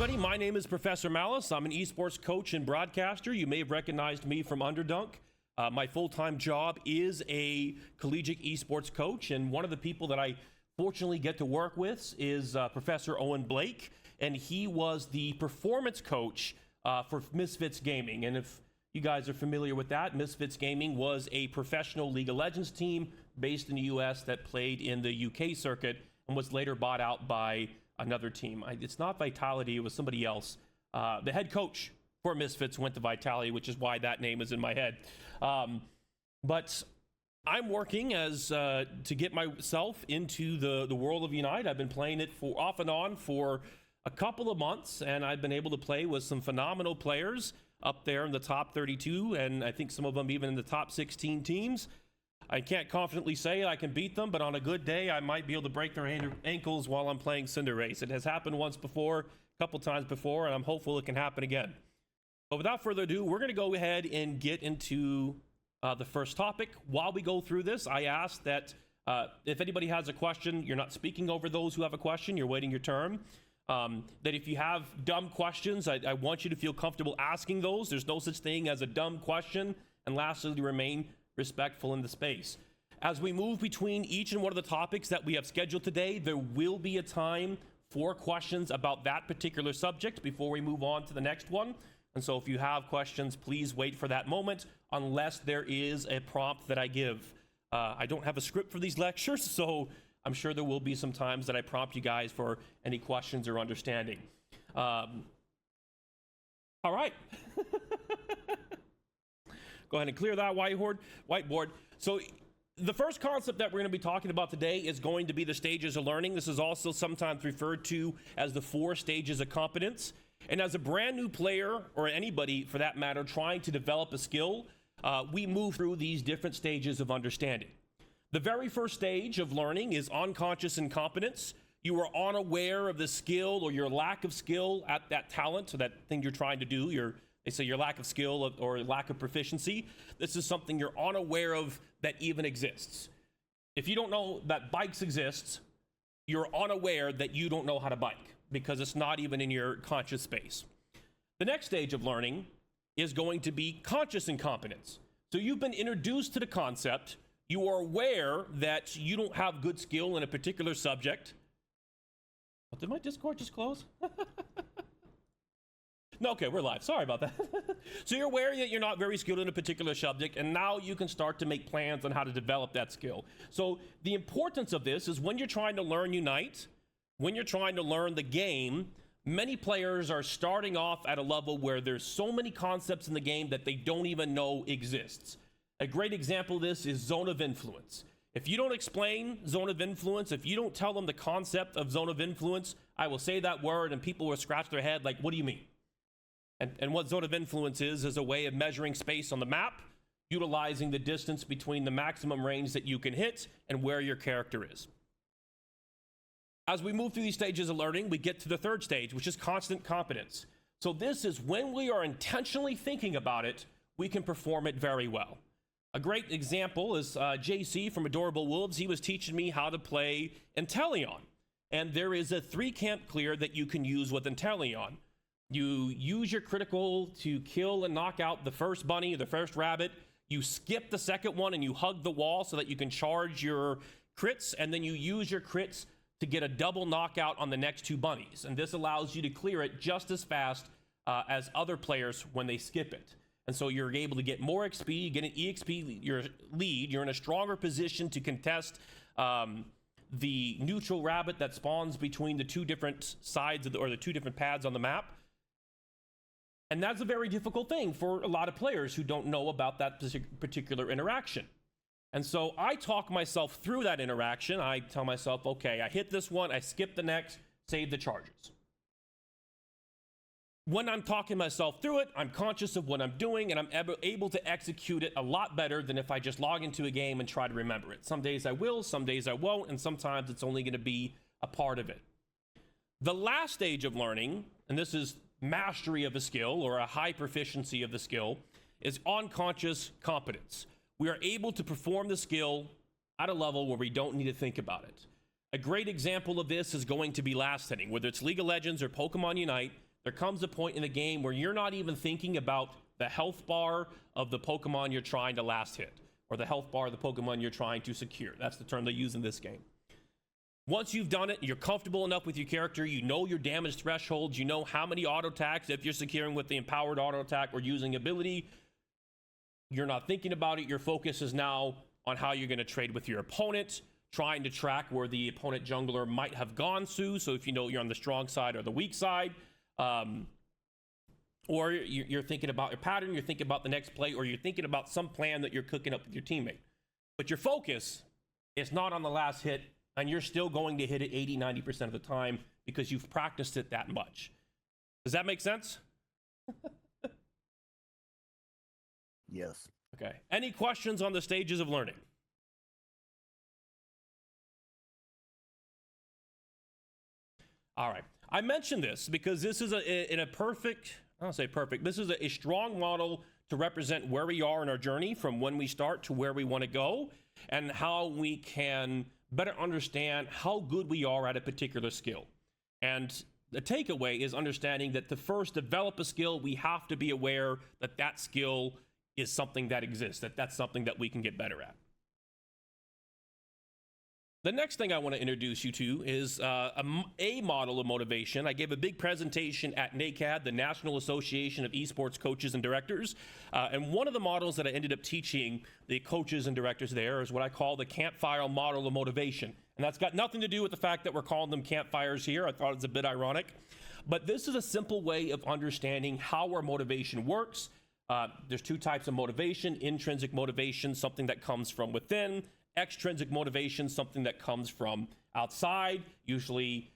everybody, my name is Professor Malice. I'm an esports coach and broadcaster. You may have recognized me from Underdunk. My full-time job is a collegiate esports coach, and one of the people that I fortunately get to work with is Professor Owen Blake, and he was the performance coach for Misfits Gaming. And if you guys are familiar with that, Misfits Gaming was a professional League of Legends team based in the US that played in the UK circuit and was later bought out by another team. It's not Vitality, it was somebody else. The head coach for Misfits went to Vitality, which is why that name is in my head. But I'm working as to get myself into the world of Unite. I've been playing it for off and on for a couple of months, and I've been able to play with some phenomenal players up there in the top 32, and I think some of them even in the top 16 teams. I can't confidently say I can beat them, but on a good day, I might be able to break their ankles while I'm playing Cinder Race. It has happened once before, a couple times before, and I'm hopeful it can happen again. But without further ado, we're going to go ahead and get into the first topic. While we go through this, I ask that if anybody has a question, you're not speaking over those who have a question, you're waiting your turn. That if you have dumb questions, I want you to feel comfortable asking those. There's no such thing as a dumb question, and lastly, to remain respectful in the space. As we move between each and one of the topics that we have scheduled today, there will be a time for questions about that particular subject before we move on to the next one. And so if you have questions, please wait for that moment, unless there is a prompt that I give. I don't have a script for these lectures, so I'm sure there will be some times that I prompt you guys for any questions or understanding. All right. Go ahead and clear that whiteboard. So the first concept that we're going to be talking about today is going to be the stages of learning. This is also sometimes referred to as the 4 stages of competence. And as a brand new player, or anybody for that matter, trying to develop a skill, we move through these different stages of understanding. The very first stage of learning is unconscious incompetence. You are unaware of the skill or your lack of skill at that talent, so that thing you're trying to do, they say your lack of skill or lack of proficiency. This is something you're unaware of that even exists. If you don't know that bikes exist, you're unaware that you don't know how to bike because it's not even in your conscious space. The next stage of learning is going to be conscious incompetence. So you've been introduced to the concept. You are aware that you don't have good skill in a particular subject. Oh, did my Discord just close? No, okay, we're live. Sorry about that. So you're aware that you're not very skilled in a particular subject, and now you can start to make plans on how to develop that skill. So the importance of this is when you're trying to learn Unite, when you're trying to learn the game, many players are starting off at a level where there's so many concepts in the game that they don't even know exists. A great example of this is zone of influence. If you don't explain zone of influence, if you don't tell them the concept of zone of influence, I will say that word and people will scratch their head like, what do you mean? And what zone of influence is a way of measuring space on the map, utilizing the distance between the maximum range that you can hit and where your character is. As we move through these stages of learning, we get to the third stage, which is constant competence. So this is when we are intentionally thinking about it, we can perform it very well. A great example is JC from Adorable Wolves. He was teaching me how to play Inteleon. And there is a 3-camp clear that you can use with Inteleon. You use your critical to kill and knock out the first bunny, the first rabbit. You skip the second one and you hug the wall so that you can charge your crits. And then you use your crits to get a double knockout on the next 2 bunnies. And this allows you to clear it just as fast as other players when they skip it. And so you're able to get more XP, you get an EXP your lead, you're in a stronger position to contest the neutral rabbit that spawns between the 2 different sides of the 2 different pads on the map. And that's a very difficult thing for a lot of players who don't know about that particular interaction. And so I talk myself through that interaction. I tell myself, okay, I hit this one, I skip the next, save the charges. When I'm talking myself through it, I'm conscious of what I'm doing, and I'm able to execute it a lot better than if I just log into a game and try to remember it. Some days I will, some days I won't, and sometimes it's only going to be a part of it. The last stage of learning, and this is mastery of a skill or a high proficiency of the skill, is unconscious competence. We are able to perform the skill at a level where we don't need to think about it. A great example of this is going to be last hitting. Whether it's League of Legends or Pokemon Unite, there comes a point in the game where you're not even thinking about the health bar of the Pokemon you're trying to last hit, or the health bar of the Pokemon you're trying to secure. That's the term they use in this game. Once you've done it, you're comfortable enough with your character, you know your damage thresholds, you know how many auto attacks, if you're securing with the empowered auto attack or using ability, you're not thinking about it. Your focus is now on how you're going to trade with your opponent, trying to track where the opponent jungler might have gone to. So if you know you're on the strong side or the weak side, or you're thinking about your pattern, you're thinking about the next play, or you're thinking about some plan that you're cooking up with your teammate. But your focus is not on the last hit, and you're still going to hit it 80-90% of the time because you've practiced it that much. Does that make sense? Yes. Okay. Any questions on the stages of learning? All right. I mentioned this because this is in a perfect, I don't say perfect, this is a strong model to represent where we are in our journey from when we start to where we want to go, and how we can better understand how good we are at a particular skill. And the takeaway is understanding that to first develop a skill, we have to be aware that that skill is something that exists, that's something that we can get better at. The next thing I want to introduce you to is a model of motivation. I gave a big presentation at NACAD, the National Association of Esports Coaches and Directors. And one of the models that I ended up teaching the coaches and directors there is what I call the campfire model of motivation. And that's got nothing to do with the fact that we're calling them campfires here. I thought it was a bit ironic. But this is a simple way of understanding how our motivation works. There's two types of motivation: intrinsic motivation, something that comes from within; extrinsic motivation, something that comes from outside, usually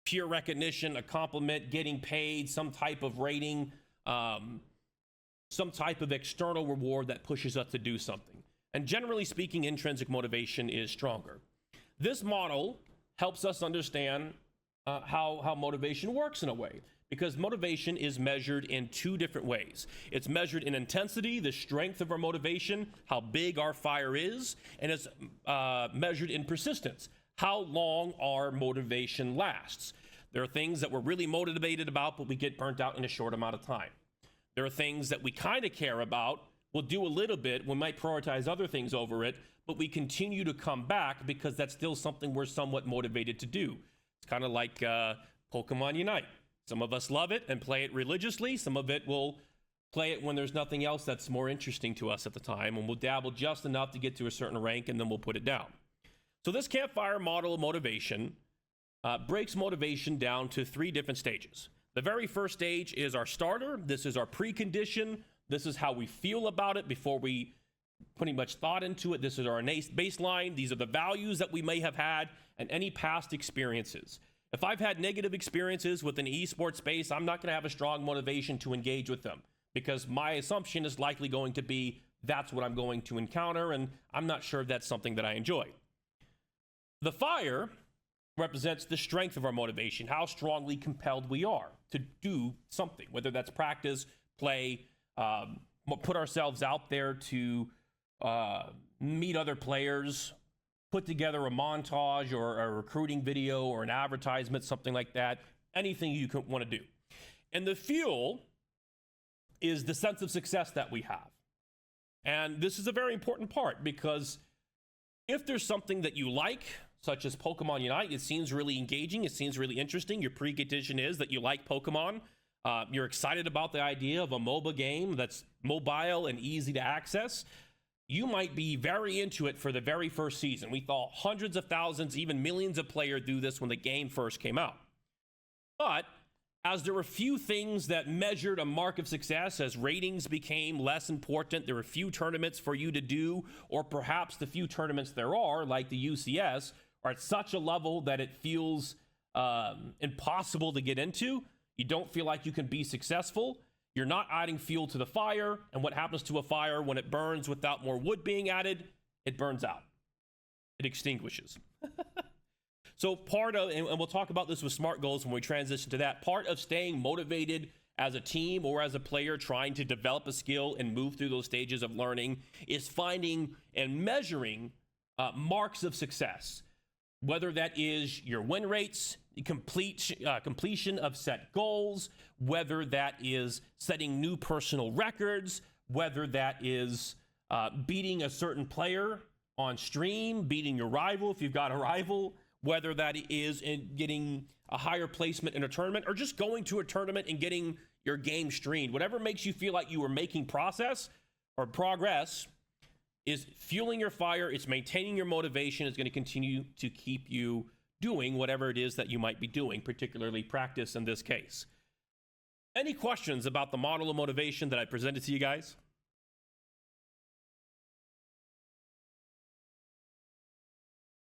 peer recognition, a compliment, getting paid, some type of rating, some type of external reward that pushes us to do something. And generally speaking, intrinsic motivation is stronger. This model helps us understand how motivation works in a way, because motivation is measured in two different ways. It's measured in intensity, the strength of our motivation, how big our fire is, and it's measured in persistence, how long our motivation lasts. There are things that we're really motivated about, but we get burnt out in a short amount of time. There are things that we kind of care about, we'll do a little bit, we might prioritize other things over it, but we continue to come back because that's still something we're somewhat motivated to do. It's kind of like Pokémon Unite. Some of us love it and play it religiously. Some of it will play it when there's nothing else that's more interesting to us at the time, and we'll dabble just enough to get to a certain rank, and then we'll put it down. So this campfire model of motivation breaks motivation down to three different stages. The very first stage is our starter. This is our precondition. This is how we feel about it before we putting much thought into it. This is our baseline. These are the values that we may have had and any past experiences. If I've had negative experiences with an esports space, I'm not going to have a strong motivation to engage with them, because my assumption is likely going to be that's what I'm going to encounter, and I'm not sure that's something that I enjoy. The fire represents the strength of our motivation, how strongly compelled we are to do something, whether that's practice, play, put ourselves out there to meet other players, put together a montage or a recruiting video or an advertisement, something like that, anything you could want to do. And the fuel is the sense of success that we have. And this is a very important part, because if there's something that you like, such as Pokemon Unite, it seems really engaging, it seems really interesting, your precondition is that you like Pokemon, you're excited about the idea of a MOBA game that's mobile and easy to access, you might be very into it for the very first season. We saw hundreds of thousands, even millions of players do this when the game first came out. But as there were few things that measured a mark of success, as ratings became less important, there were few tournaments for you to do, or perhaps the few tournaments there are, like the UCS, are at such a level that it feels impossible to get into. You don't feel like you can be successful. You're not adding fuel to the fire, and what happens to a fire when it burns without more wood being added? It burns out. It extinguishes. So part of, and we'll talk about this with SMART goals when we transition to that, part of staying motivated as a team or as a player trying to develop a skill and move through those stages of learning is finding and measuring marks of success. Whether that is your win rates, completion of set goals, whether that is setting new personal records, whether that is beating a certain player on stream, beating your rival if you've got a rival, whether that is in getting a higher placement in a tournament, or just going to a tournament and getting your game streamed. Whatever makes you feel like you are making progress is fueling your fire. It's maintaining your motivation. It's going to continue to keep you doing whatever it is that you might be doing, particularly practice in this case. Any questions about the model of motivation that I presented to you guys?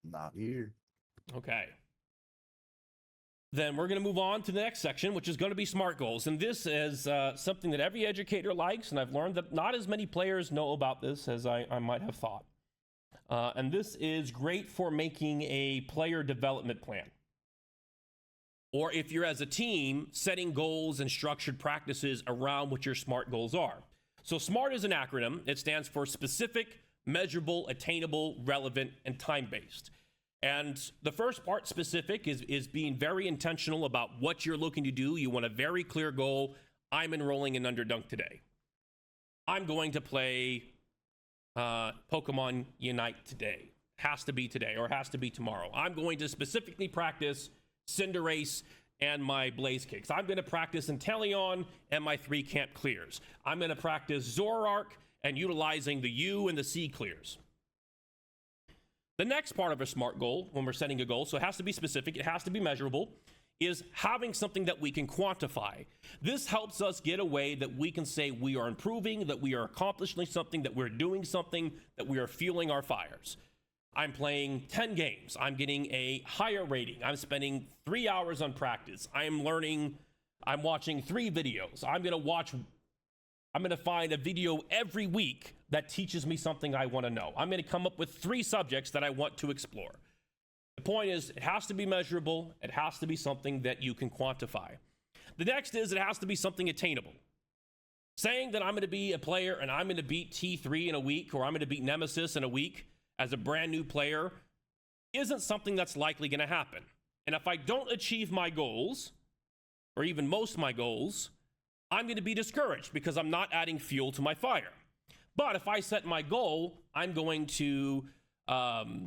Not here. Okay. Then we're going to move on to the next section, which is going to be SMART goals. And this is something that every educator likes, and I've learned that not as many players know about this as I might have thought. And this is great for making a player development plan. Or if you're as a team, setting goals and structured practices around what your SMART goals are. So SMART is an acronym. It stands for specific, measurable, attainable, relevant, and time-based. And the first part, specific, is being very intentional about what you're looking to do. You want a very clear goal. I'm enrolling in Underdunk today. I'm going to play Pokémon Unite today. Has to be today, or has to be tomorrow. I'm going to specifically practice Cinderace and my Blaze Kicks. I'm going to practice Inteleon and my 3 camp clears. I'm going to practice Zoroark and utilizing the U and the C clears. The next part of a SMART goal, when we're setting a goal, so it has to be specific, it has to be measurable, is having something that we can quantify. This helps us get away that we can say we are improving, that we are accomplishing something, that we're doing something, that we are fueling our fires. I'm playing 10 games. I'm getting a higher rating. I'm spending 3 hours on practice. I'm learning. I'm watching 3 videos. I'm going to find a video every week that teaches me something I want to know. I'm going to come up with 3 subjects that I want to explore. The point is, it has to be measurable. It has to be something that you can quantify. The next is, it has to be something attainable. Saying that I'm going to be a player and I'm going to beat T3 in a week, or I'm going to beat Nemesis in a week as a brand new player, isn't something that's likely going to happen. And if I don't achieve my goals, or even most of my goals, I'm going to be discouraged because I'm not adding fuel to my fire. But if I set my goal, I'm going to watch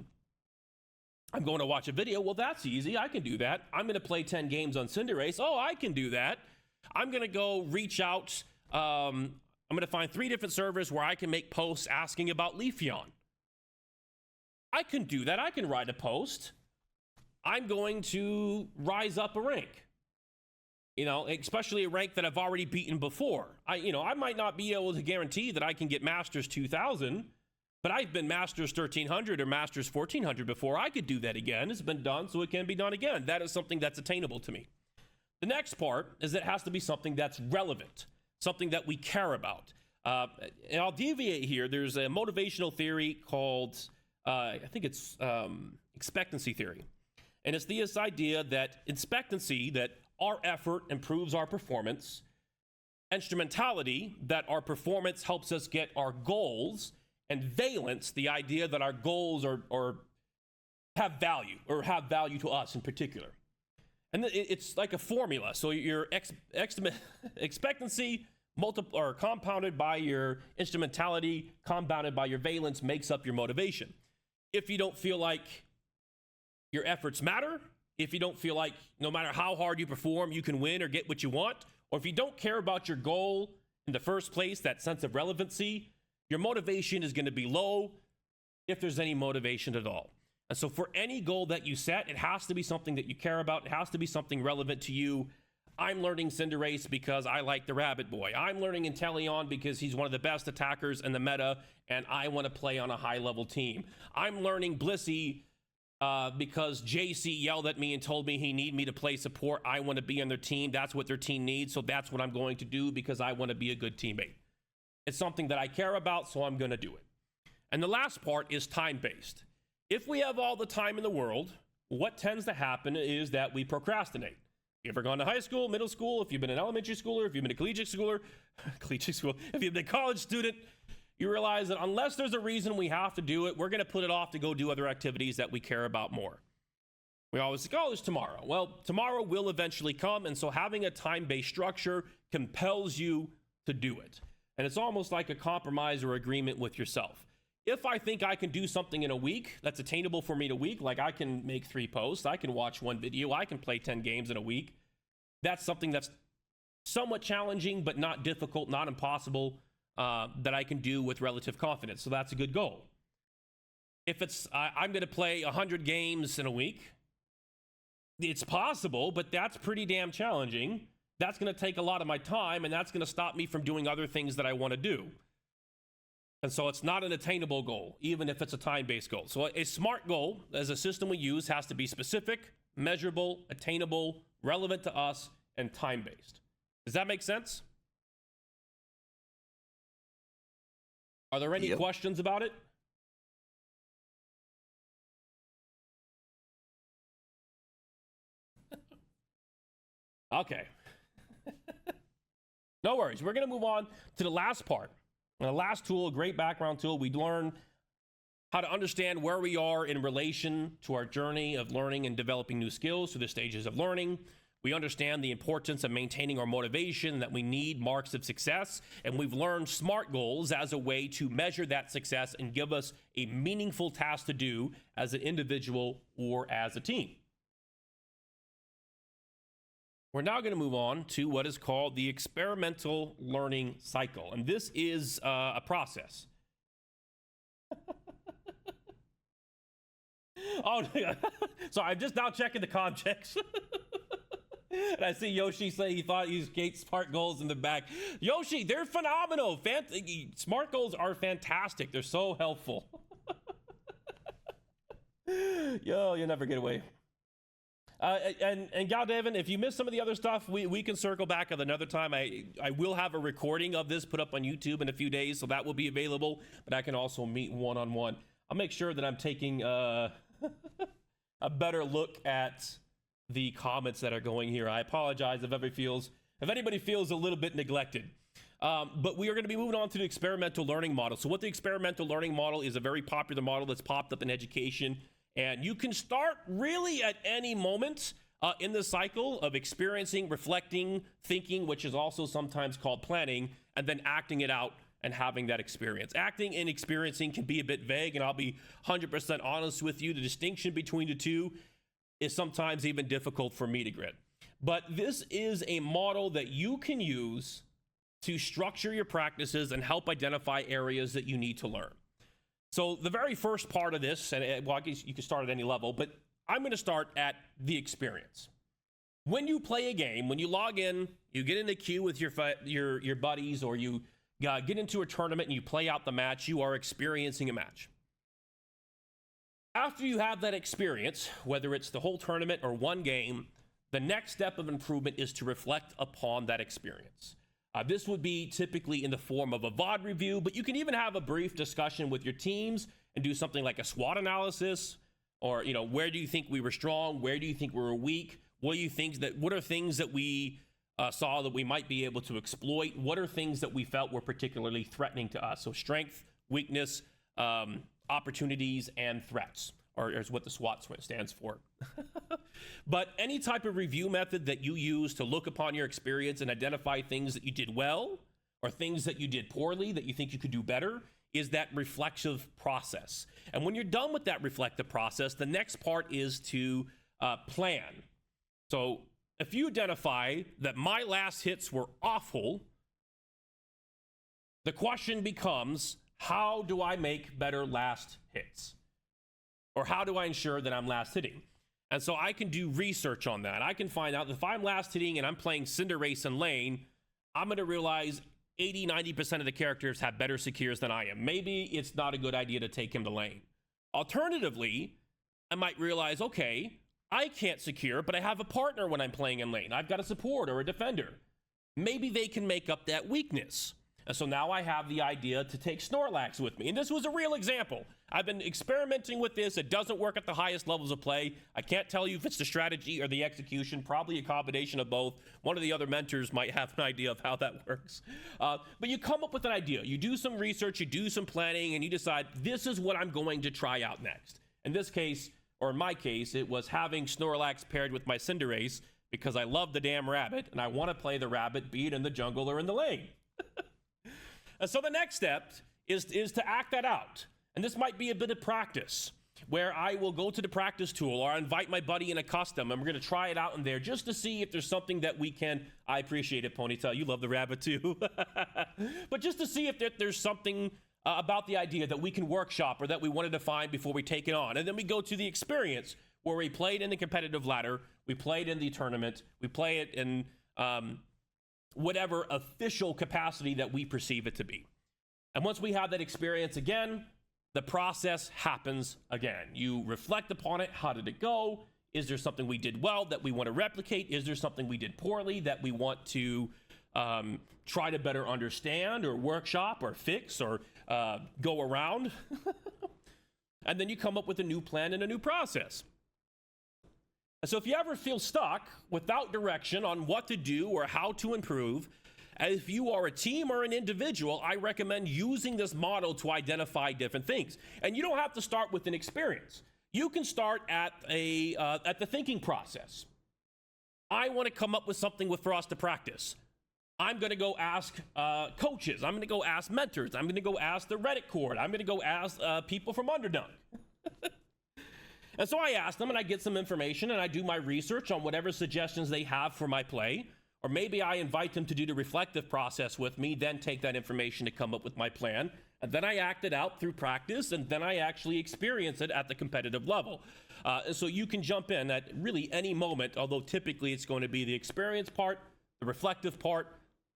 a video. Well, that's easy. I can do that. I'm going to play 10 games on Cinderace. Oh, I can do that. I'm going to go reach out. I'm going to find 3 different servers where I can make posts asking about Leafeon. I can do that. I can write a post. I'm going to rise up a rank. You know, especially a rank that I've already beaten before. I might not be able to guarantee that I can get Masters 2000, but I've been Masters 1300 or Masters 1400 before. I could do that again. It's been done, so it can be done again. That is something that's attainable to me. The next part is that it has to be something that's relevant, something that we care about. And I'll deviate here. There's a motivational theory called, I think it's expectancy theory. And it's this idea that expectancy, that our effort improves our performance. Instrumentality, that our performance helps us get our goals. And valence, the idea that our goals are have value to us in particular. And it's like a formula. So your expectancy compounded by your instrumentality, compounded by your valence, makes up your motivation. If you don't feel like your efforts matter, if you don't feel like no matter how hard you perform, you can win or get what you want, or if you don't care about your goal in the first place, that sense of relevancy, your motivation is going to be low, if there's any motivation at all. And so for any goal that you set, it has to be something that you care about. It has to be something relevant to you. I'm learning Cinderace because I like the Rabbit Boy. I'm learning Inteleon because he's one of the best attackers in the meta, and I want to play on a high-level team. I'm learning Blissey because JC yelled at me and told me he needed me to play support. I want to be on their team. That's what their team needs, so that's what I'm going to do because I want to be a good teammate. It's something that I care about, so I'm going to do it. And the last part is time-based. If we have all the time in the world, what tends to happen is that we procrastinate. If you've ever gone to high school, middle school, if you've been an elementary schooler, if you've been a collegiate schooler, if you've been a college student, you realize that unless there's a reason we have to do it, we're going to put it off to go do other activities that we care about more. We always think, oh, there's tomorrow. Well, tomorrow will eventually come, and so having a time-based structure compels you to do it. And it's almost like a compromise or agreement with yourself. If I think I can do something in a week that's attainable for me in a week, like I can make 3 posts, I can watch 1 video, I can play 10 games in a week, that's something that's somewhat challenging, but not difficult, not impossible, that I can do with relative confidence. So that's a good goal. If it's, I'm going to play 100 games in a week, it's possible, but that's pretty damn challenging. That's going to take a lot of my time, and that's going to stop me from doing other things that I want to do. And so it's not an attainable goal, even if it's a time-based goal. So a SMART goal, as a system we use, has to be specific, measurable, attainable, relevant to us, and time-based. Does that make sense? Are there any questions about it? Okay. No worries. We're going to move on to the last part. And the last tool, a great background tool, we learn how to understand where we are in relation to our journey of learning and developing new skills through the stages of learning. We understand the importance of maintaining our motivation, that we need marks of success, and we've learned SMART goals as a way to measure that success and give us a meaningful task to do as an individual or as a team. We're now going to move on to what is called the experimental learning cycle, and this is a process. Oh, so I'm just now checking the comm checks. And I see Yoshi say he thought he used SMART goals in the back. Yoshi, they're phenomenal. SMART goals are fantastic. They're so helpful. Yo, you'll never get away. And Gal Devin, if you missed some of the other stuff, we can circle back at another time. I will have a recording of this put up on YouTube in a few days, so that will be available. But I can also meet one-on-one. I'll make sure that I'm taking a better look at the comments that are going here. I apologize if anybody feels a little bit neglected. But we are going to be moving on to the experimental learning model. So what the experimental learning model is, a very popular model that's popped up in education. And you can start really at any moment in the cycle of experiencing, reflecting, thinking, which is also sometimes called planning, and then acting it out and having that experience. Acting and experiencing can be a bit vague, and I'll be 100% honest with you. The distinction between the two is sometimes even difficult for me to grit. But this is a model that you can use to structure your practices and help identify areas that you need to learn. So the very first part of this, and well, I guess you can start at any level, but I'm going to start at the experience. When you play a game, when you log in, you get in the queue with your buddies, or you get into a tournament and you play out the match, you are experiencing a match. After you have that experience, whether it's the whole tournament or one game, the next step of improvement is to reflect upon that experience. This would be typically in the form of a VOD review, but you can even have a brief discussion with your teams and do something like a SWOT analysis, or, where do you think we were strong? Where do you think we were weak? What are things that we saw that we might be able to exploit? What are things that we felt were particularly threatening to us? So strength, weakness, opportunities, and threats, or is what the SWOT stands for. But any type of review method that you use to look upon your experience and identify things that you did well or things that you did poorly that you think you could do better is that reflexive process. And when you're done with that reflective process, the next part is to plan. So if you identify that my last hits were awful, the question becomes, how do I make better last hits? Or how do I ensure that I'm last hitting? And so I can do research on that. I can find out if I'm last hitting and I'm playing Cinderace and Lane, I'm going to realize 80-90% of the characters have better secures than I am. Maybe it's not a good idea to take him to lane. Alternatively, I might realize, okay, I can't secure, but I have a partner when I'm playing in lane. I've got a support or a defender. Maybe they can make up that weakness. And so now I have the idea to take Snorlax with me. And this was a real example. I've been experimenting with this. It doesn't work at the highest levels of play. I can't tell you if it's the strategy or the execution, probably a combination of both. One of the other mentors might have an idea of how that works. But you come up with an idea. You do some research, you do some planning, and you decide, this is what I'm going to try out next. In this case, or in my case, it was having Snorlax paired with my Cinderace because I love the damn rabbit and I want to play the rabbit, be it in the jungle or in the lane. And so the next step is to act that out. And this might be a bit of practice where I will go to the practice tool or I invite my buddy in a custom and we're going to try it out in there just to see if there's something that we can. I appreciate it, Ponytail. You love the rabbit too. But just to see if there's something about the idea that we can workshop or that we want to define before we take it on. And then we go to the experience where we played in the competitive ladder, we played in the tournament, we play it in whatever official capacity that we perceive it to be. And once we have that experience again, the process happens again. You reflect upon it. How did it go? Is there something we did well that we want to replicate? Is there something we did poorly that we want to try to better understand or workshop or fix or go around? And then you come up with a new plan and a new process. And so if you ever feel stuck without direction on what to do or how to improve, if you are a team or an individual, I recommend using this model to identify different things. And you don't have to start with an experience. You can start at the thinking process. I want to come up with something for us to practice. I'm going to go ask coaches. I'm going to go ask mentors. I'm going to go ask the Reddit court. I'm going to go ask people from Underdunk. And so I ask them and I get some information and I do my research on whatever suggestions they have for my play. Or maybe I invite them to do the reflective process with me, then take that information to come up with my plan. And then I act it out through practice, and then I actually experience it at the competitive level. And so you can jump in at really any moment, although typically it's going to be the experience part, the reflective part,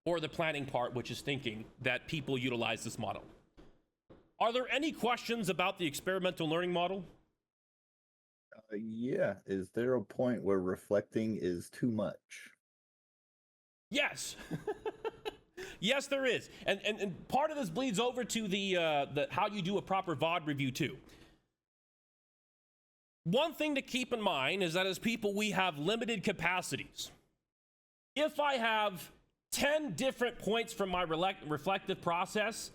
or the planning part, which is thinking, that people utilize this model. Are there any questions about the experimental learning model? Yeah. Is there a point where reflecting is too much? Yes. Yes, there is. And part of this bleeds over to the how you do a proper VOD review too. One thing to keep in mind is that as people, we have limited capacities. If I have 10 different points from my reflective process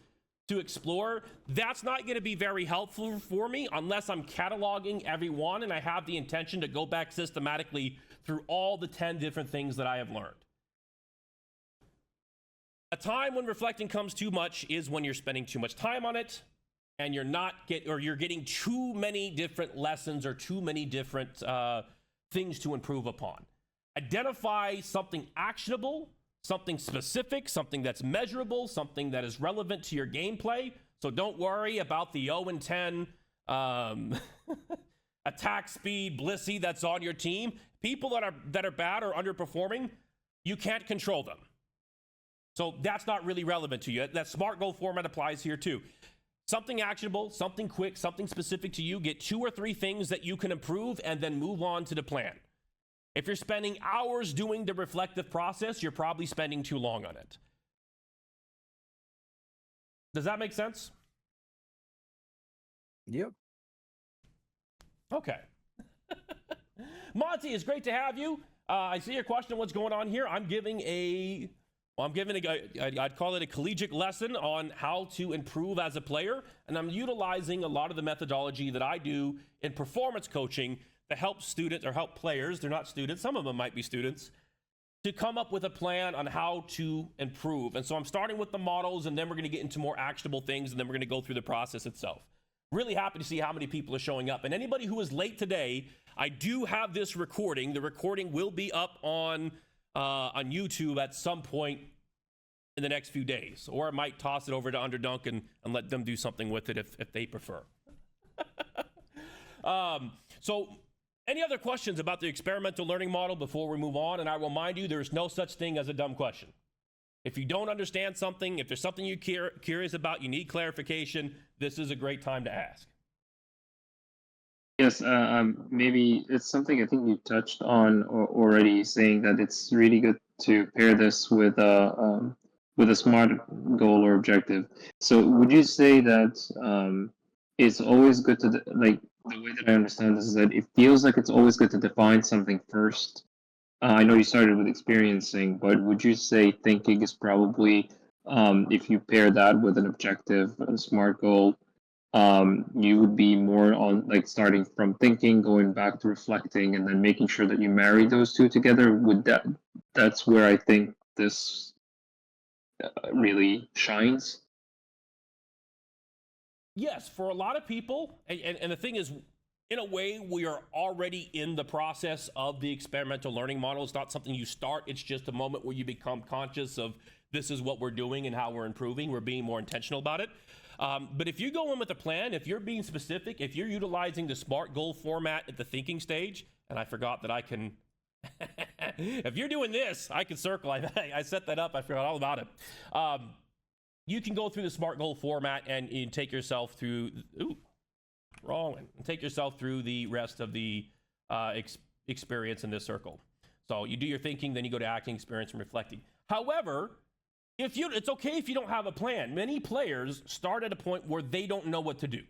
to explore, that's not going to be very helpful for me unless I'm cataloging every one and I have the intention to go back systematically through all the 10 different things that I have learned. A time when reflecting comes too much is when you're spending too much time on it and you're getting too many different lessons or too many different things to improve upon. Identify something actionable, something specific, something that's measurable, something that is relevant to your gameplay. So don't worry about the 0 and 10 attack speed blissey that's on your team. People that are bad or underperforming, you can't control them. So that's not really relevant to you. That SMART goal format applies here too. Something actionable, something quick, something specific to you. Get 2 or 3 things that you can improve and then move on to the plan. If you're spending hours doing the reflective process, you're probably spending too long on it. Does that make sense? Yep. Okay. Monty, it's great to have you. I see your question. What's going on here? I'd call it a collegiate lesson on how to improve as a player. And I'm utilizing a lot of the methodology that I do in performance coaching to help students or help players. They're not students. Some of them might be students, to come up with a plan on how to improve. And so I'm starting with the models, and then we're going to get into more actionable things, and then we're going to go through the process itself. Really happy to see how many people are showing up. And anybody who is late today, I do have this recording. The recording will be up on YouTube at some point in the next few days, or I might toss it over to Underdunk and let them do something with it if they prefer. So any other questions about the experimental learning model before we move on? And I will remind you, there's no such thing as a dumb question. If you don't understand something, if there's something you're curious about, you need clarification, this is a great time to ask. Yes, maybe it's something I think you touched on already, saying that it's really good to pair this with a SMART goal or objective. So would you say that it's always good to, like, the way that I understand this is that it feels like it's always good to define something first? I know you started with experiencing, but would you say thinking is probably, if you pair that with an objective, a SMART goal, you would be more on like starting from thinking, going back to reflecting, and then making sure that you marry those two together. That's where I think this really shines. Yes, for a lot of people, and the thing is, in a way, we are already in the process of the experimental learning model. It's not something you start, it's just a moment where you become conscious of this is what we're doing and how we're improving. We're being more intentional about it. But if you go in with a plan, if you're being specific, if you're utilizing the SMART goal format at the thinking stage, and I forgot that I can, if you're doing this, I can circle. I set that up. I forgot all about it. You can go through the SMART goal format and take yourself through, wrong one, and take yourself through the rest of the experience in this circle. So you do your thinking, then you go to acting, experience, and reflecting. However, it's okay if you don't have a plan. Many players start at a point where they don't know what to do.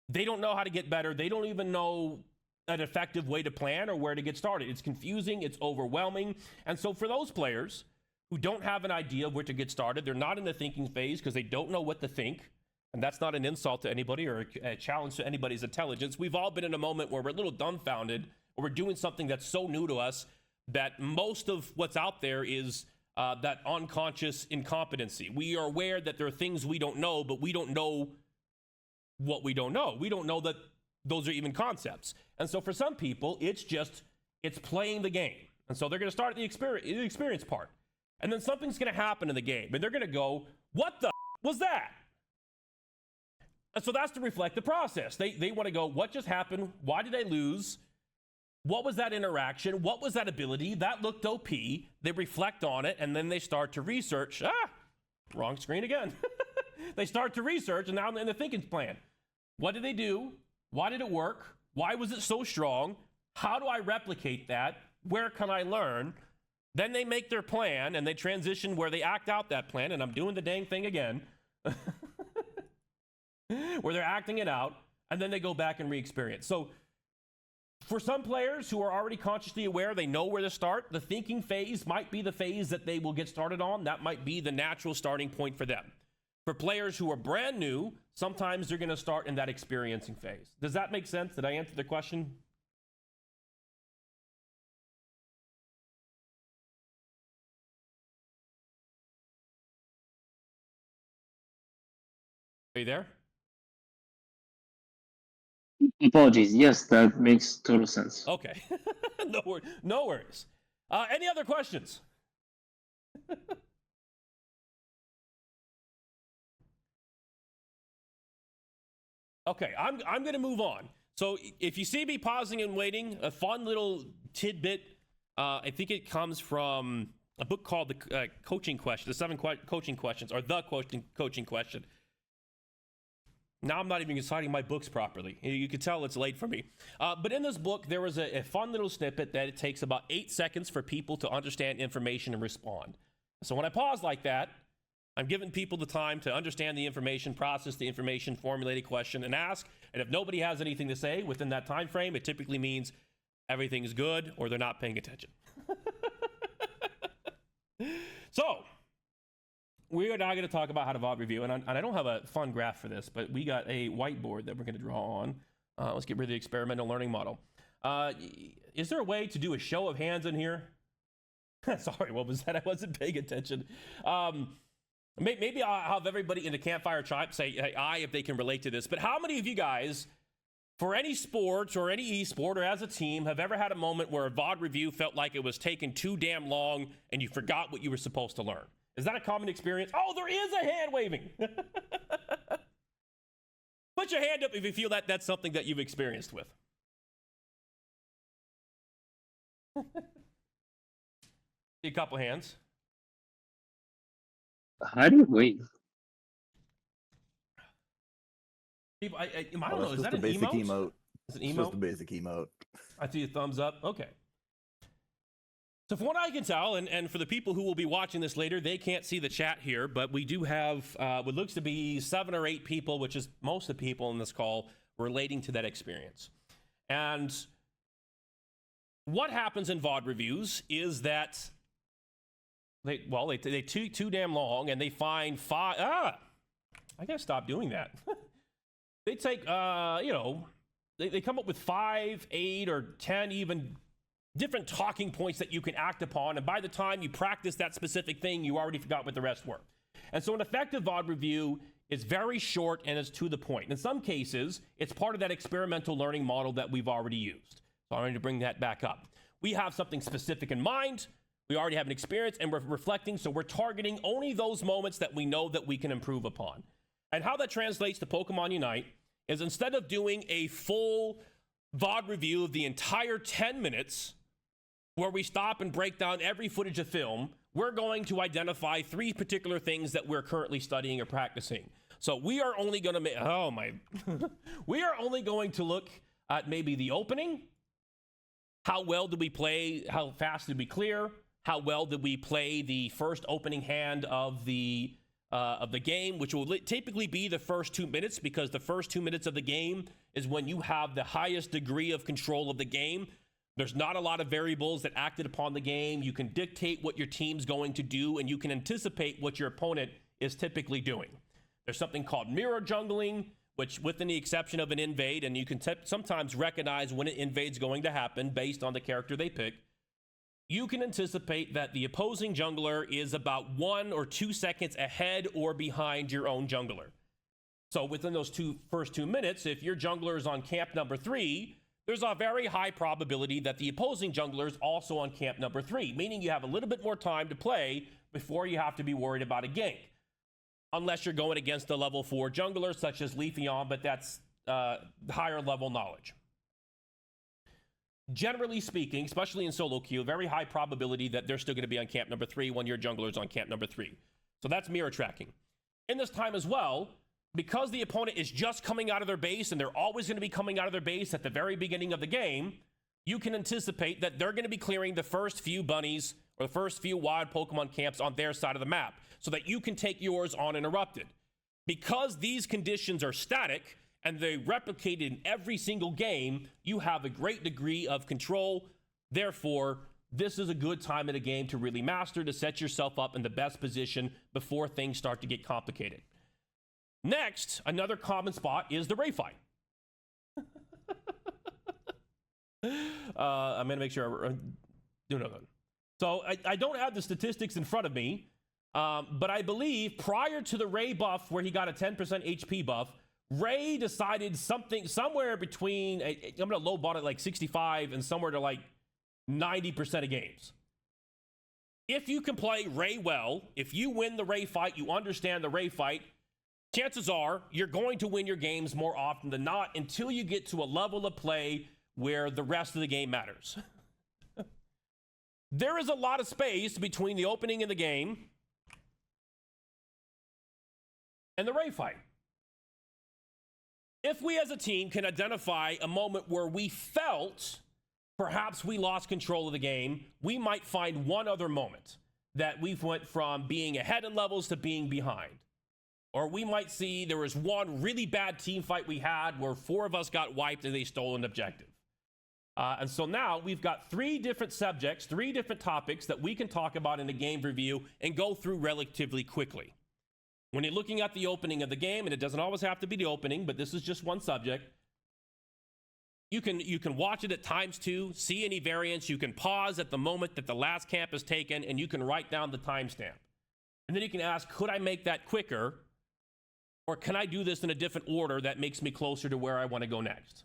They don't know how to get better. They don't even know an effective way to plan or where to get started. It's confusing, it's overwhelming. And so for those players who don't have an idea of where to get started, they're not in the thinking phase because they don't know what to think. And that's not an insult to anybody or a challenge to anybody's intelligence. We've all been in a moment where we're a little dumbfounded, or we're doing something that's so new to us that most of what's out there is that unconscious incompetency. We are aware that there are things we don't know, but we don't know what we don't know. We don't know that those are even concepts. And so for some people, it's playing the game. And so they're going to start at the experience part. And then something's going to happen in the game. And they're going to go, what the was that? And so that's to reflect the process. They want to go, what just happened? Why did I lose? What was that interaction? What was that ability? That looked OP. They reflect on it, and then they start to research. Wrong screen again. They start to research, and now in the thinking plan. What did they do? Why did it work? Why was it so strong? How do I replicate that? Where can I learn? Then they make their plan, and they transition where they act out that plan, and I'm doing the dang thing again, where they're acting it out, and then they go back and re-experience. So for some players who are already consciously aware, they know where to start, the thinking phase might be the phase that they will get started on. That might be the natural starting point for them. For players who are brand new, sometimes they're going to start in that experiencing phase. Does that make sense? Did I answer the question? Are you there? Apologies. Yes, that makes total sense. Okay. No worries. Any other questions? Okay, I'm going to move on. So if you see me pausing and waiting, a fun little tidbit, I think it comes from a book called The Coaching Question, the 7 Coaching Questions, or The Coaching Question. Now I'm not even citing my books properly. You can tell it's late for me. But in this book, there was a fun little snippet that it takes about 8 seconds for people to understand information and respond. So when I pause like that, I'm giving people the time to understand the information, process the information, formulate a question, and ask. And if nobody has anything to say within that time frame, it typically means everything's good or they're not paying attention. So we are now going to talk about how to VOD review, and I don't have a fun graph for this, but we got a whiteboard that we're going to draw on. Let's get rid of the experimental learning model. Is there a way to do a show of hands in here? Sorry, what was that? I wasn't paying attention. Maybe I'll have everybody in the campfire chat say aye if they can relate to this, but how many of you guys, for any sports or any esport or as a team, have ever had a moment where a VOD review felt like it was taking too damn long and you forgot what you were supposed to learn? Is that a common experience? Oh, there is a hand waving. Put your hand up if you feel that that's something that you've experienced with. See a couple hands. How do you wave? People, I don't know. Is that a an basic emote? emote? Is it It's emote? just a basic emote. I see a thumbs up. Okay. So from what I can tell, and for the people who will be watching this later, they can't see the chat here, but we do have what looks to be 7 or 8 people, which is most of the people in this call, relating to that experience. And what happens in VOD reviews is that they too damn long, and they find 5. I gotta stop doing that. they take, you know, they come up with 5, 8, or 10 even different talking points that you can act upon. And by the time you practice that specific thing, you already forgot what the rest were. And so an effective VOD review is very short and it's to the point. In some cases, it's part of that experimental learning model that we've already used. So I'm going to bring that back up. We have something specific in mind. We already have an experience and we're reflecting. So we're targeting only those moments that we know that we can improve upon. And how that translates to Pokemon Unite is instead of doing a full VOD review of the entire 10 minutes where we stop and break down every footage of film, we're going to identify 3 particular things that we're currently studying or practicing. So we are only going to we are only going to look at maybe the opening. How well did we play? How fast did we clear? How well did we play the first opening hand of the game, which will typically be the first 2 minutes, because the first 2 minutes of the game is when you have the highest degree of control of the game. There's not a lot of variables that acted upon the game. You can dictate what your team's going to do, and you can anticipate what your opponent is typically doing. There's something called mirror jungling, which, within the exception of an invade, and you can sometimes recognize when an invade's going to happen based on the character they pick. You can anticipate that the opposing jungler is about 1 or 2 seconds ahead or behind your own jungler. So within those first 2 minutes, if your jungler is on camp number 3, there's a very high probability that the opposing jungler is also on camp number 3, meaning you have a little bit more time to play before you have to be worried about a gank. Unless you're going against a level 4 jungler such as Leafeon, but that's higher level knowledge. Generally speaking, especially in solo queue, very high probability that they're still going to be on camp number 3 when your jungler is on camp number 3. So that's mirror tracking. In this time as well, because the opponent is just coming out of their base, and they're always going to be coming out of their base at the very beginning of the game, you can anticipate that they're going to be clearing the first few bunnies or the first few wild Pokemon camps on their side of the map so that you can take yours uninterrupted. Because these conditions are static and they replicate in every single game, you have a great degree of control. Therefore, this is a good time in a game to really master, to set yourself up in the best position before things start to get complicated. Next, another common spot is the Ray fight. I'm going to make sure I do know that. So I don't have the statistics in front of me, but I believe prior to the Ray buff where he got a 10% HP buff, Ray decided somewhere between, I'm going to lowball it like 65 and somewhere to like 90% of games. If you can play Ray well, if you win the Ray fight, you understand the Ray fight, chances are you're going to win your games more often than not until you get to a level of play where the rest of the game matters. There is a lot of space between the opening of the game and the Ray fight. If we as a team can identify a moment where we felt perhaps we lost control of the game, we might find one other moment that we went from being ahead in levels to being behind. Or we might see there was one really bad team fight we had where 4 of us got wiped and they stole an objective. And so now we've got 3 different subjects, 3 different topics that we can talk about in a game review and go through relatively quickly. When you're looking at the opening of the game, and it doesn't always have to be the opening, but this is just one subject, you can watch it at ×2, see any variance, you can pause at the moment that the last camp is taken, and you can write down the timestamp. And then you can ask, could I make that quicker? Or can I do this in a different order that makes me closer to where I want to go next?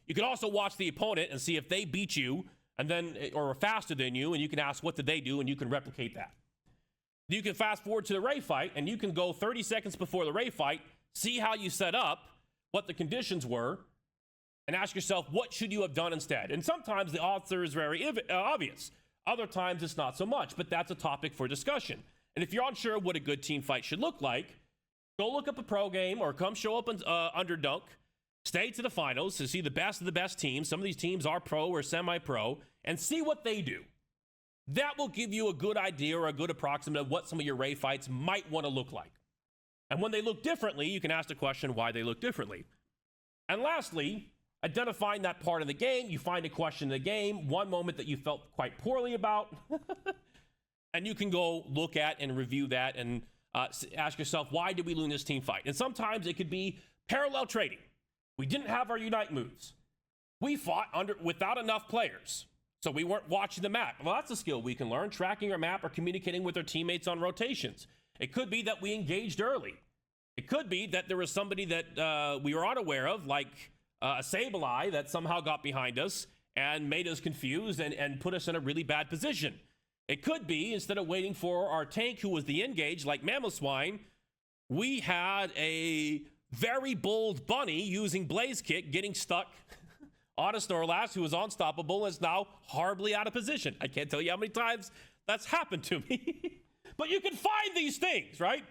You can also watch the opponent and see if they beat you and then or are faster than you, and you can ask what did they do, and you can replicate that. You can fast forward to the Ray fight, and you can go 30 seconds before the Ray fight, see how you set up, what the conditions were, and ask yourself, what should you have done instead? And sometimes the answer is very obvious. Other times it's not so much, but that's a topic for discussion. And if you're unsure what a good team fight should look like, go look up a pro game or come show up on Underdunk, stay to the finals to see the best of the best teams. Some of these teams are pro or semi-pro, and see what they do. That will give you a good idea or a good approximate of what some of your Ray fights might want to look like. And when they look differently, you can ask the question why they look differently. And lastly, identifying that part of the game, you find a question in the game, one moment that you felt quite poorly about, and you can go look at and review that and ask yourself, why did we lose this team fight? And sometimes it could be Parallel trading. We didn't have our Unite moves. We fought without enough players, so we weren't watching the map. Well, that's a skill we can learn, tracking our map or communicating with our teammates on rotations. It could be that we engaged early. It could be that there was somebody that we were unaware of, like a Sableye that somehow got behind us and made us confused and put us in a really bad position. It could be, instead of waiting for our tank who was the engage, like Mamoswine, we had a very bold bunny using Blaze Kick getting stuck on a Snorlax who was unstoppable and is now horribly out of position. I can't tell you how many times that's happened to me. But you can find these things, right?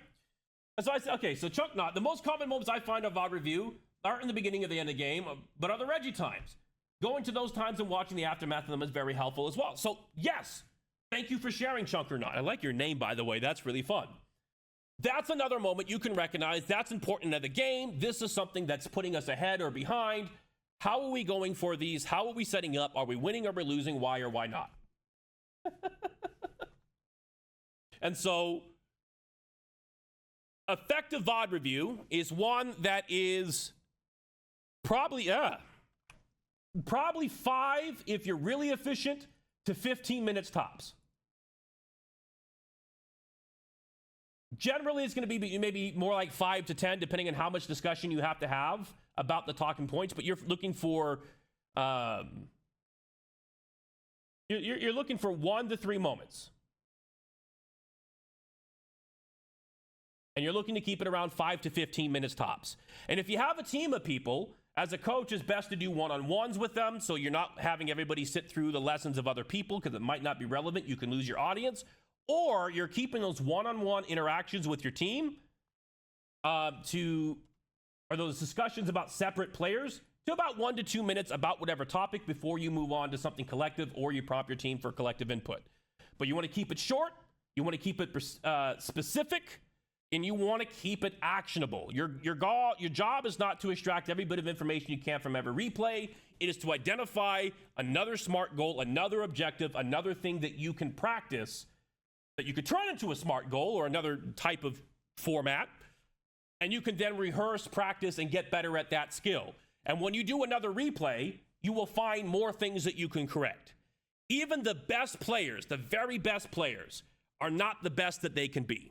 And so I said, okay, so Chunk Knot, the most common moments I find of VOD review aren't in the beginning or the end of the game, but are the Reggie times. Going to those times and watching the aftermath of them is very helpful as well. So yes, thank you for sharing, Chunk or Not. I like your name, by the way. That's really fun. That's another moment you can recognize. That's important in the game. This is something that's putting us ahead or behind. How are we going for these? How are we setting up? Are we winning or we're losing? Why or why not? And so, effective VOD review is one that is probably 5 if you're really efficient to 15 minutes tops. Generally, it's going to be maybe more like 5 to 10, depending on how much discussion you have to have about the talking points. But you're looking for you're looking for 1 to 3 moments, and you're looking to keep it around 5 to 15 minutes tops. And if you have a team of people, as a coach, it's best to do one-on-ones with them, so you're not having everybody sit through the lessons of other people because it might not be relevant. You can lose your audience. Or you're keeping those one-on-one interactions with your team or those discussions about separate players to about 1 to 2 minutes about whatever topic before you move on to something collective, or you prompt your team for collective input. But you want to keep it short, you want to keep it specific, and you want to keep it actionable. Your job is not to extract every bit of information you can from every replay. It is to identify another SMART goal, another objective, another thing that you can practice that you could turn into a SMART goal or another type of format, and you can then rehearse, practice, and get better at that skill. And when you do another replay, you will find more things that you can correct. Even the best players, the very best players, are not the best that they can be.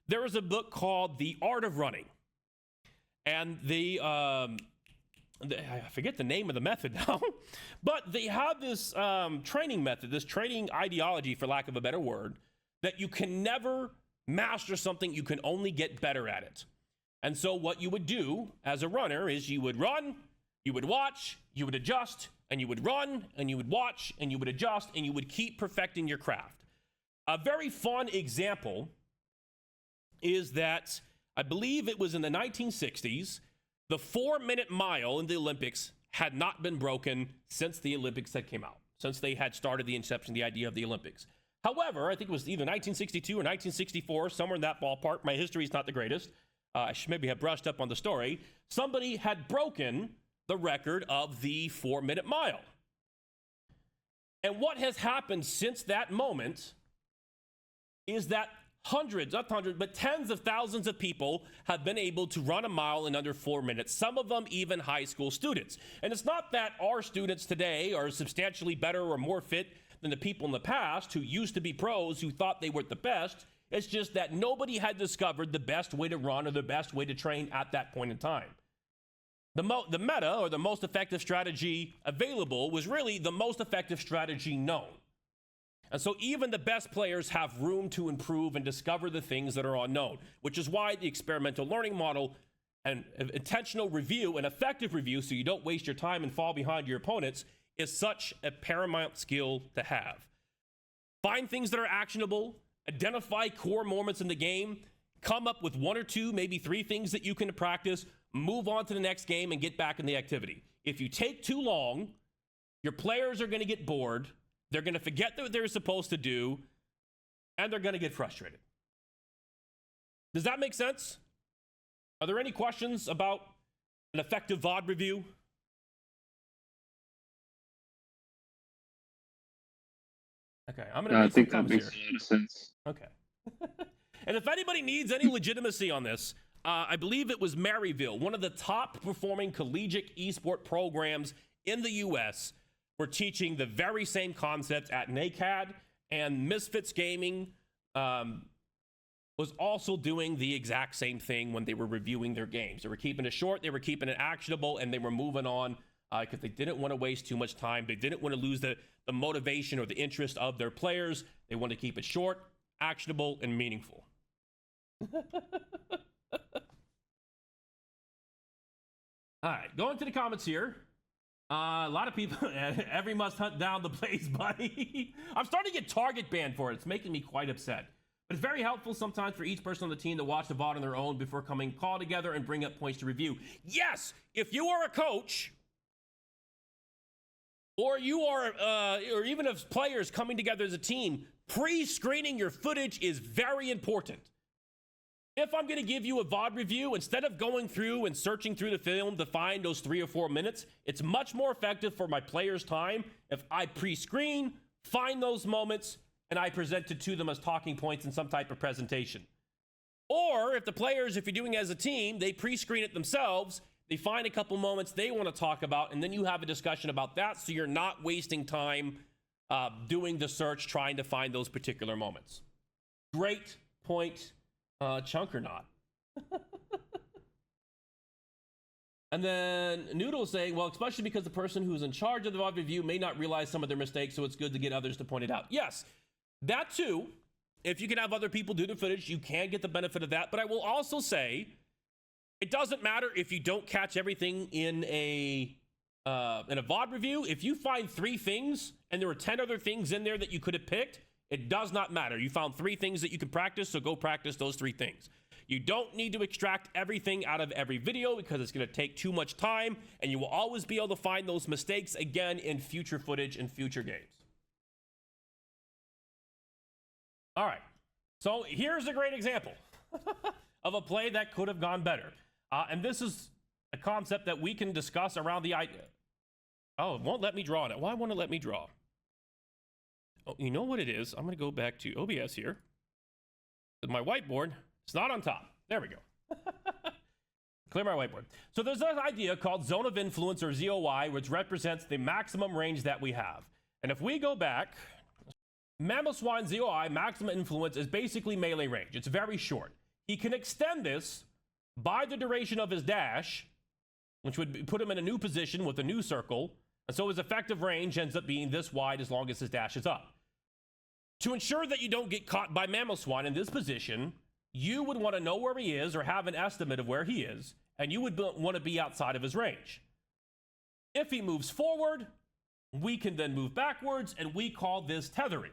There is a book called The Art of Running, and I forget the name of the method now, but they have this training method, this training ideology, for lack of a better word, that you can never master something, you can only get better at it. And so what you would do as a runner is you would run, you would watch, you would adjust, and you would run, and you would watch, and you would adjust, and you would keep perfecting your craft. A very fun example is that I believe it was in the 1960s, the 4-minute mile in the Olympics had not been broken since the Olympics had came out, since they had started the inception, the idea of the Olympics. However, I think it was either 1962 or 1964, somewhere in that ballpark. My history is not the greatest. I should maybe have brushed up on the story. Somebody had broken the record of the 4-minute mile. And what has happened since that moment is that tens of thousands of people have been able to run a mile in under 4 minutes, some of them even high school students. And it's not that our students today are substantially better or more fit than the people in the past who used to be pros who thought they were the best. It's just that nobody had discovered the best way to run or the best way to train at that point in time. The meta, or the most effective strategy available, was really the most effective strategy known. And so even the best players have room to improve and discover the things that are unknown, which is why the experimental learning model and intentional review and effective review, so you don't waste your time and fall behind your opponents, is such a paramount skill to have. Find things that are actionable, identify core moments in the game, come up with 1 or 2, maybe 3 things that you can practice, move on to the next game and get back in the activity. If you take too long, your players are going to get bored. They're going to forget what they're supposed to do, and they're going to get frustrated. Does that make sense? Are there any questions about an effective VOD review? Okay, I'm going to make some comments here. I think that makes a lot of sense. Okay. And if anybody needs any legitimacy on this, I believe it was Maryville, one of the top performing collegiate esport programs in the US, were teaching the very same concepts at NACAD, and Misfits Gaming was also doing the exact same thing when they were reviewing their games. They were keeping it short, they were keeping it actionable, and they were moving on because they didn't want to waste too much time. They didn't want to lose the motivation or the interest of their players. They want to keep it short, actionable, and meaningful. All right, going to the comments here. A lot of people, every must hunt down the Blaze Bunny. I'm starting to get target banned for it. It's making me quite upset. But it's very helpful sometimes for each person on the team to watch the VOD on their own before coming call together and bring up points to review. Yes, if you are a coach, or you are, or even if players coming together as a team, pre-screening your footage is very important. If I'm going to give you a VOD review, instead of going through and searching through the film to find those 3 or 4 minutes, it's much more effective for my players' time if I pre-screen, find those moments, and I present it to them as talking points in some type of presentation. Or if the players, if you're doing it as a team, they pre-screen it themselves, they find a couple moments they want to talk about, and then you have a discussion about that, so you're not wasting time doing the search, trying to find those particular moments. Great point. Chunk or not. And then Noodle saying, well, especially because the person who's in charge of the VOD review may not realize some of their mistakes, so it's good to get others to point it out. Yes, that too. If you can have other people do the footage, you can get the benefit of that. But I will also say, it doesn't matter if you don't catch everything in a VOD review. If you find 3 things and there were 10 other things in there that you could have picked, it does not matter. You found 3 things that you can practice, so go practice those 3 things. You don't need to extract everything out of every video because it's going to take too much time, and you will always be able to find those mistakes again in future footage and future games. All right, so here's a great example of a play that could have gone better. And this is a concept that we can discuss around the idea. Oh, it won't let me draw on it. Why won't it let me draw? Oh, you know what it is? I'm going to go back to OBS here. With my whiteboard, it's not on top. There we go. Clear my whiteboard. So there's this idea called zone of influence, or ZOI, which represents the maximum range that we have. And if we go back, Mamoswine ZOI, maximum influence, is basically melee range. It's very short. He can extend this by the duration of his dash, which would put him in a new position with a new circle. And so his effective range ends up being this wide as long as his dash is up. To ensure that you don't get caught by Mamoswine in this position, you would want to know where he is or have an estimate of where he is, and you would want to be outside of his range. If he moves forward, we can then move backwards, and we call this tethering.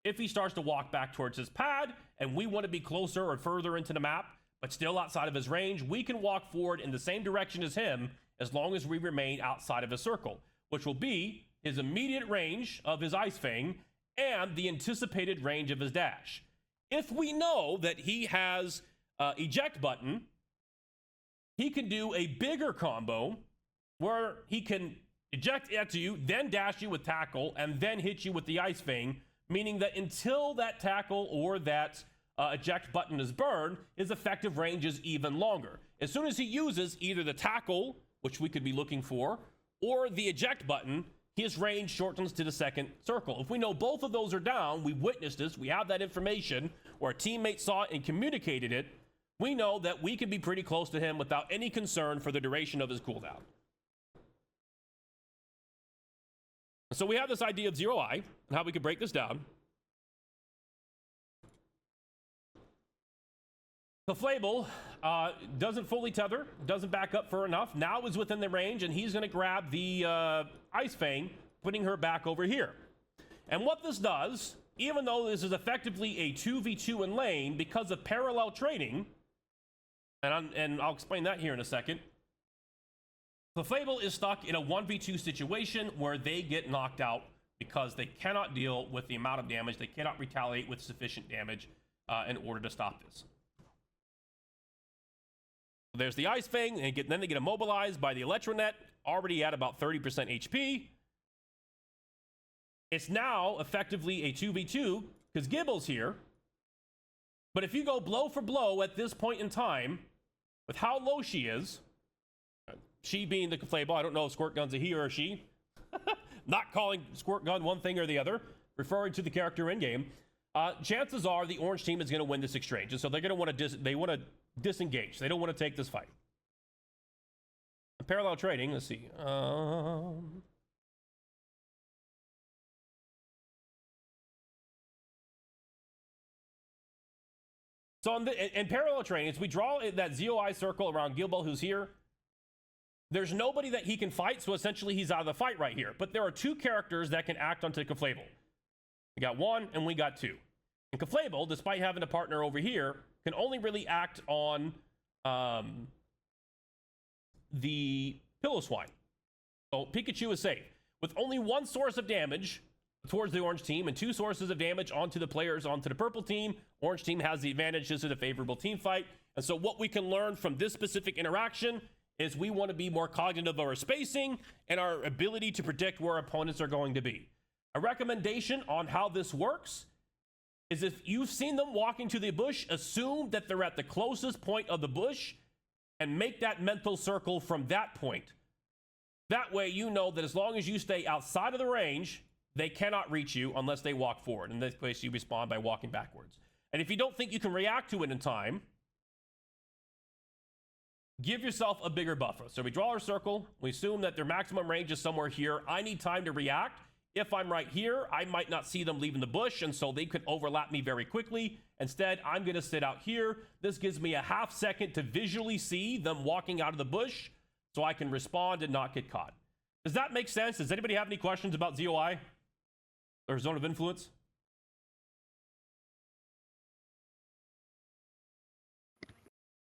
If he starts to walk back towards his pad, and we want to be closer or further into the map, but still outside of his range, we can walk forward in the same direction as him as long as we remain outside of his circle, which will be his immediate range of his Ice Fang and the anticipated range of his dash. If we know that he has eject button, he can do a bigger combo where he can eject at you, then dash you with tackle, and then hit you with the Ice Fang, meaning that until that tackle or that eject button is burned, his effective range is even longer. As soon as he uses either the tackle, which we could be looking for, or the eject button, his range shortens to the second circle. If we know both of those are down, we witnessed this, we have that information, or a teammate saw it and communicated it, we know that we can be pretty close to him without any concern for the duration of his cooldown. So we have this idea of ZOI and how we could break this down. The Flable doesn't fully tether, doesn't back up for enough. Now is within the range, and he's going to grab the Ice Fang, putting her back over here. And what this does, even though this is effectively a 2v2 in lane, because of parallel trading, and I'll explain that here in a second, the Flable is stuck in a 1v2 situation where they get knocked out because they cannot deal with the amount of damage. They cannot retaliate with sufficient damage in order to stop this. There's the Ice Fang, and then they get immobilized by the Electronet, already at about 30% HP. It's now effectively a 2v2, because Gibble's here. But if you go blow for blow at this point in time, with how low she is, she being the Conflable, I don't know if Squirt Gun's a he or a she, not calling Squirt Gun one thing or the other, referring to the character in game, chances are the orange team is going to win this exchange, and so they're going to want to disengage. They don't want to take this fight. Parallel trading. Let's see. So in parallel trading, as we draw that ZOI circle around Gilbo, who's here, there's nobody that he can fight, so essentially he's out of the fight right here. But there are two characters that can act onto Conflable. We got one and we got two. And Conflable, despite having a partner over here, can only really act on the Pillow Swine. So Pikachu is safe. With only one source of damage towards the orange team and two sources of damage onto the players onto the purple team, orange team has the advantage. This is a favorable team fight. And so what we can learn from this specific interaction is we want to be more cognitive of our spacing and our ability to predict where opponents are going to be. A recommendation on how this works is if you've seen them walking to the bush, assume that they're at the closest point of the bush and make that mental circle from that point. That way you know that as long as you stay outside of the range, they cannot reach you unless they walk forward. In this case, you respond by walking backwards. And if you don't think you can react to it in time, give yourself a bigger buffer. So we draw our circle. We assume that their maximum range is somewhere here. I need time to react. If I'm right here, I might not see them leaving the bush, and so they could overlap me very quickly. Instead, I'm going to sit out here. This gives me a half second to visually see them walking out of the bush so I can respond and not get caught. Does that make sense? Does anybody have any questions about ZOI or Zone of Influence?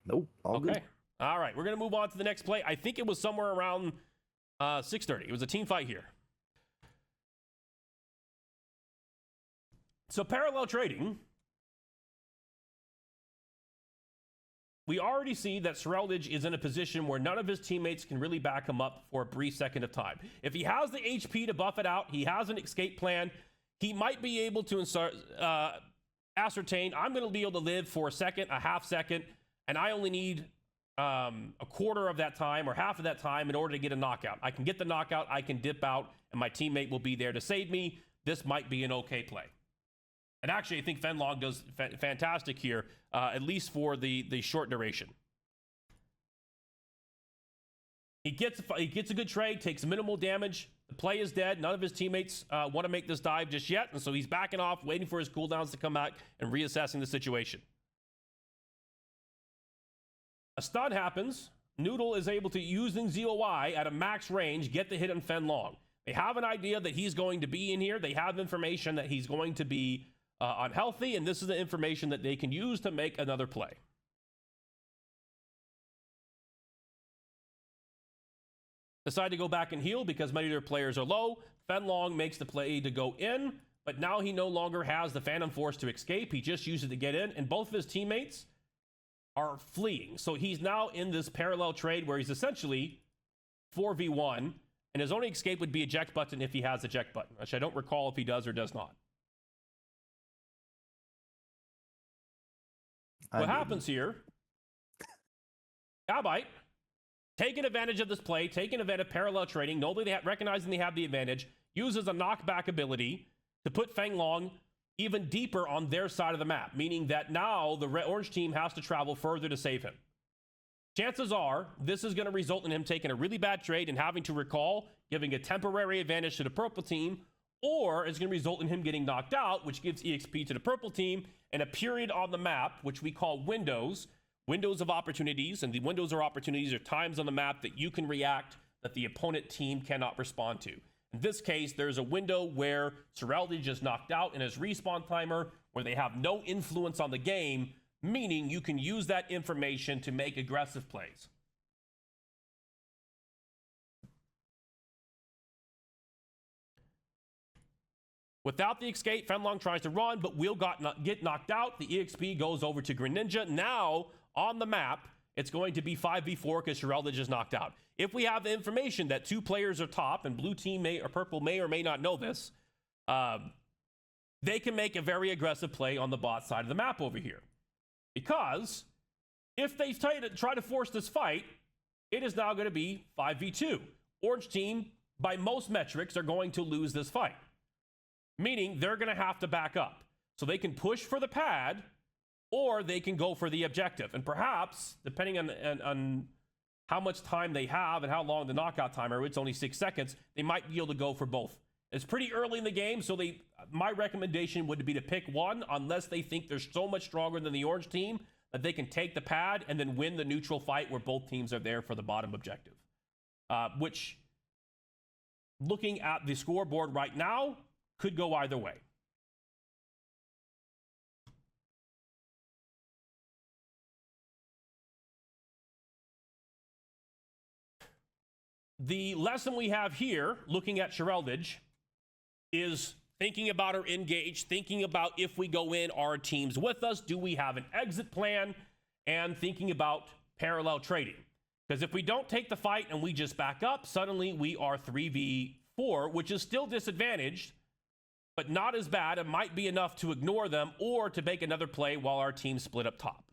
Nope. All good. All right, we're going to move on to the next play. I think it was somewhere around 6:30. It was a team fight here. So parallel trading, we already see that Sereldage is in a position where none of his teammates can really back him up for a brief second of time. If he has the HP to buff it out, he has an escape plan, he might be able to ascertain, I'm going to be able to live for a second, a half second, and I only need a quarter of that time or half of that time in order to get a knockout. I can get the knockout, I can dip out, and my teammate will be there to save me. This might be an okay play. And actually, I think Fenlong does fantastic here, at least for the short duration. He gets a good trade, takes minimal damage. The play is dead. None of his teammates want to make this dive just yet, and so he's backing off, waiting for his cooldowns to come back and reassessing the situation. A stun happens. Noodle is able to, using ZOI at a max range, get the hit on Fenlong. They have an idea that he's going to be in here. They have information that he's going to be unhealthy, and this is the information that they can use to make another play. Decide to go back and heal because many of their players are low. Fenlong makes the play to go in, but now he no longer has the Phantom Force to escape. He just used it to get in, and both of his teammates are fleeing. So he's now in this parallel trade where he's essentially 4v1, and his only escape would be eject button if he has eject button, which I don't recall if he does or does not. What happens here? Gabite taking advantage of this play, taking advantage of parallel trading, recognizing they have the advantage, uses a knockback ability to put Fenlong even deeper on their side of the map, meaning that now the orange team has to travel further to save him. Chances are this is going to result in him taking a really bad trade and having to recall, giving a temporary advantage to the purple team, or it's going to result in him getting knocked out, which gives EXP to the purple team and a period on the map, which we call windows of opportunities. And the windows or opportunities are times on the map that you can react that the opponent team cannot respond to. In this case, there's a window where Sereldage is knocked out in his respawn timer, where they have no influence on the game, meaning you can use that information to make aggressive plays. Without the escape, Fenlong tries to run, but will get knocked out. The EXP goes over to Greninja. Now, on the map, it's going to be 5v4 because Sereldage is knocked out. If we have the information that two players are top, and blue team or purple may or may not know this, they can make a very aggressive play on the bot side of the map over here. Because If they try to force this fight, it is now going to be 5v2. Orange team, by most metrics, are going to lose this fight. Meaning they're going to have to back up. So they can push for the pad, or they can go for the objective. And perhaps, depending on how much time they have and how long the knockout timer, it's only 6 seconds, they might be able to go for both. It's pretty early in the game, so my recommendation would be to pick one, unless they think they're so much stronger than the orange team that they can take the pad and then win the neutral fight where both teams are there for the bottom objective. Which, looking at the scoreboard right now, could go either way. The lesson we have here, looking at Shereldage, is thinking about our engage, thinking about if we go in, are teams with us? Do we have an exit plan? And thinking about parallel trading. Because if we don't take the fight and we just back up, suddenly we are 3v4, which is still disadvantaged, but not as bad. It might be enough to ignore them or to make another play while our team split up top.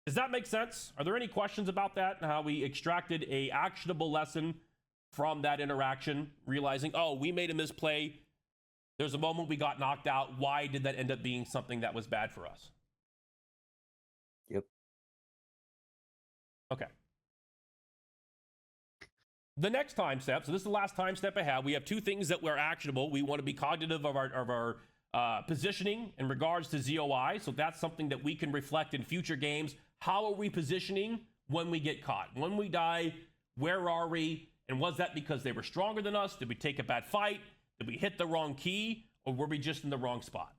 Does that make sense? Are there any questions about that and how we extracted a actionable lesson from that interaction, realizing, oh, we made a misplay. There's a moment we got knocked out. Why did that end up being something that was bad for us? Yep. Okay. The next time step, so this is the last time step I have. We have two things that were actionable. We want to be cognitive of our positioning in regards to ZOI. So that's something that we can reflect in future games. How are we positioning when we get caught? When we die, where are we? And was that because they were stronger than us? Did we take a bad fight? Did we hit the wrong key? Or were we just in the wrong spot?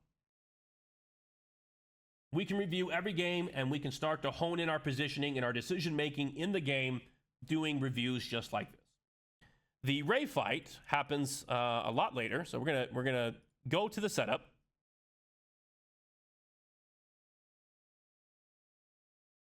We can review every game and we can start to hone in our positioning and our decision making in the game, doing reviews just like this. The Ray fight happens a lot later, so we're gonna go to the setup.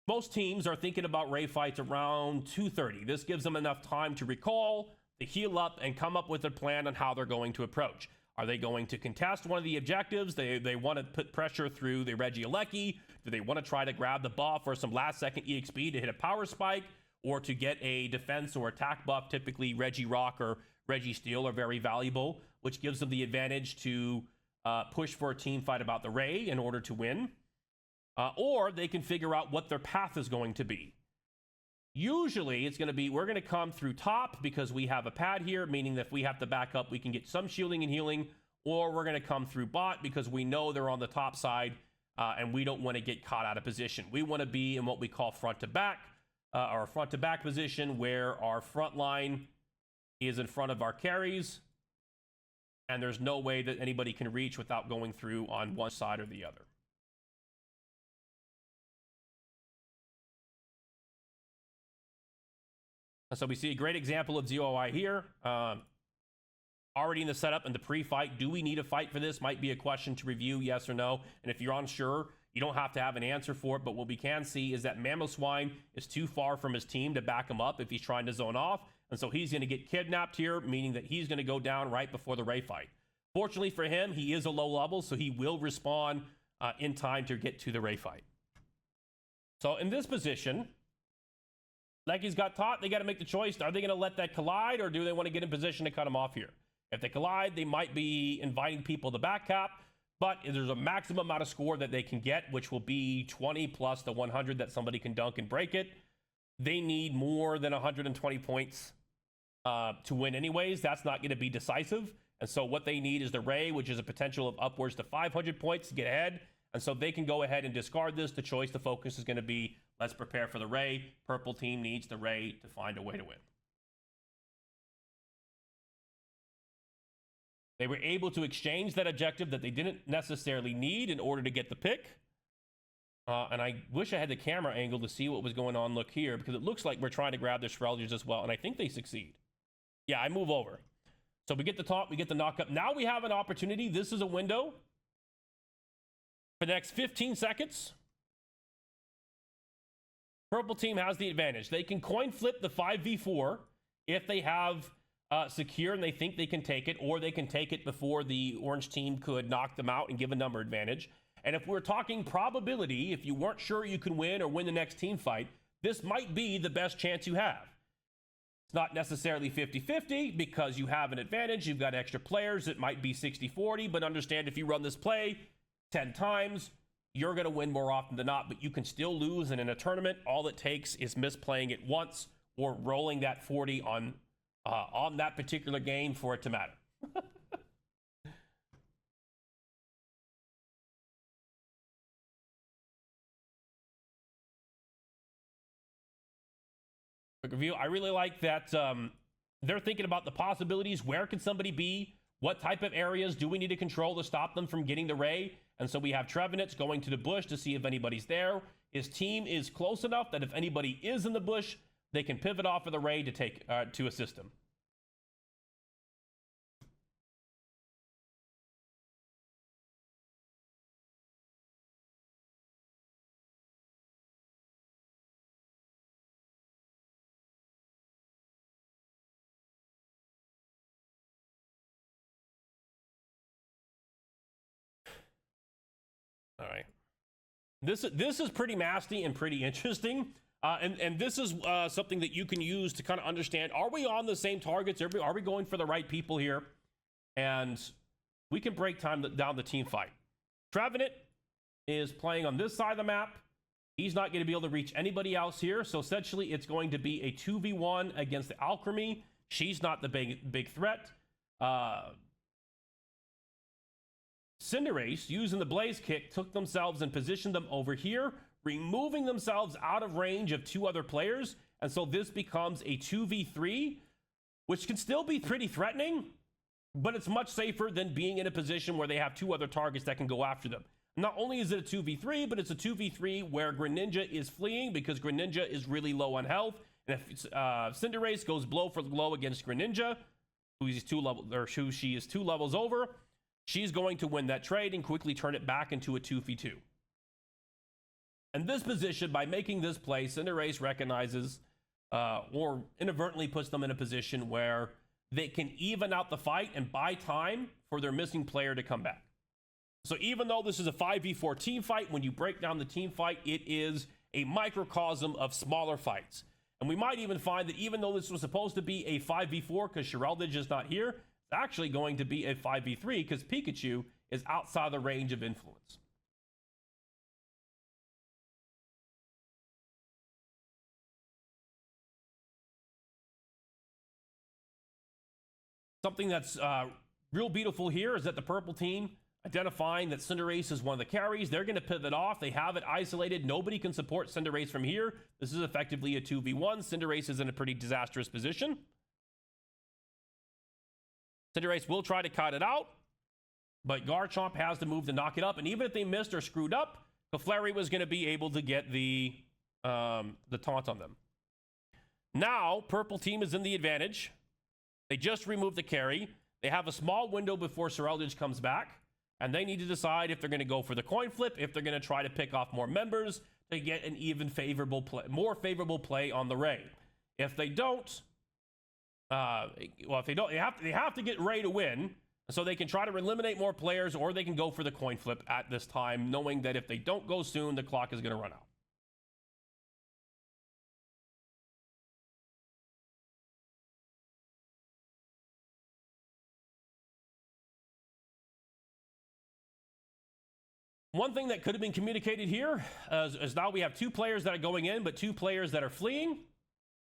Most teams are thinking about Ray fights around 2:30. This gives them enough time to recall, to heal up, and come up with a plan on how they're going to approach. Are they going to contest one of the objectives? They want to put pressure through the Regieleki. Do they want to try to grab the buff or some last-second EXP to hit a power spike? Or to get a defense or attack buff? Typically Regirock or Registeel are very valuable, which gives them the advantage to push for a team fight about the Ray in order to win. Or they can figure out what their path is going to be. Usually it's going to be, we're going to come through top because we have a pad here, meaning that if we have to back up, we can get some shielding and healing. Or we're going to come through bot because we know they're on the top side and we don't want to get caught out of position. We want to be in what we call front to back. Our front to back position where our front line is in front of our carries and there's no way that anybody can reach without going through on one side or the other. And so we see a great example of ZOI here. Already in the setup and the pre-fight, do we need a fight for this? Might be a question to review, yes or no. And if you're unsure, you don't have to have an answer for it, but what we can see is that Mamoswine is too far from his team to back him up if he's trying to zone off, and so he's going to get kidnapped here, meaning that he's going to go down right before the Ray fight. Fortunately for him, he is a low level, so he will respawn in time to get to the Ray fight. So in this position, like he's got taught, they got to make the choice. Are they going to let that collide, or do they want to get in position to cut him off here? If they collide, they might be inviting people to back cap. But there's a maximum amount of score that they can get, which will be 20 plus the 100 that somebody can dunk and break it. They need more than 120 points to win anyways. That's not going to be decisive. And so what they need is the Ray, which is a potential of upwards to 500 points to get ahead. And so they can go ahead and discard this. The choice, the focus is going to be, let's prepare for the Ray. Purple team needs the Ray to find a way to win. They were able to exchange that objective that they didn't necessarily need in order to get the pick. And I wish I had the camera angle to see what was going on. Look here, because it looks like we're trying to grab the Shrelders as well. And I think they succeed. Yeah, I move over. So we get the top, we get the knockup. Now we have an opportunity. This is a window for the next 15 seconds. Purple team has the advantage. They can coin flip the 5v4 if they have secure and they think they can take it, or they can take it before the orange team could knock them out and give a number advantage. And if we're talking probability, if you weren't sure you can win or win the next team fight, this might be the best chance you have. It's not necessarily 50-50 because you have an advantage. You've got extra players. It might be 60-40, but understand if you run this play 10 times, you're going to win more often than not, but you can still lose. And in a tournament, all it takes is misplaying it once or rolling that 40 on that particular game for it to matter. Quick review. I really like that they're thinking about the possibilities. Where can somebody be? What type of areas do we need to control to stop them from getting the Ray? And so we have Trevenants going to the bush to see if anybody's there. His team is close enough that if anybody is in the bush, they can pivot off of the Ray to take to assist him. All right. This is pretty nasty and pretty interesting. And this is something that you can use to kind of understand, are we on the same targets? Are we going for the right people here? And we can break down the team fight. Trevenant is playing on this side of the map. He's not going to be able to reach anybody else here. So essentially, it's going to be a 2v1 against the Alchemy. She's not the big threat. Cinderace, using the Blaze Kick, took themselves and positioned them over here, removing themselves out of range of two other players. And so this becomes a 2v3, which can still be pretty threatening, but it's much safer than being in a position where they have two other targets that can go after them. Not only is it a 2v3, but it's a 2v3 where Greninja is fleeing because Greninja is really low on health. And if Cinderace goes blow for blow against Greninja, who she is 2 levels over, she's going to win that trade and quickly turn it back into a 2v2. And this position, by making this play, Cinderace recognizes or inadvertently puts them in a position where they can even out the fight and buy time for their missing player to come back. So even though this is a 5v4 team fight, when you break down the team fight, it is a microcosm of smaller fights. And we might even find that even though this was supposed to be a 5v4 because Shereldage is not here, it's actually going to be a 5v3 because Pikachu is outside the range of influence. Something that's real beautiful here is that the purple team, identifying that Cinderace is one of the carries, they're going to pivot off. They have it isolated. Nobody can support Cinderace from here. This is effectively a 2v1. Cinderace is in a pretty disastrous position. Cinderace will try to cut it out, but Garchomp has to move to knock it up. And even if they missed or screwed up, Clefairy was going to be able to get the taunt on them. Now, purple team is in the advantage. They just removed the carry. They have a small window before Shereldage comes back, and they need to decide if they're going to go for the coin flip, if they're going to try to pick off more members to get an even favorable play, more favorable play on the Ray. If they don't, they have to get Ray to win, so they can try to eliminate more players, or they can go for the coin flip at this time, knowing that if they don't go soon, the clock is going to run out. One thing that could have been communicated here is now we have two players that are going in, but two players that are fleeing,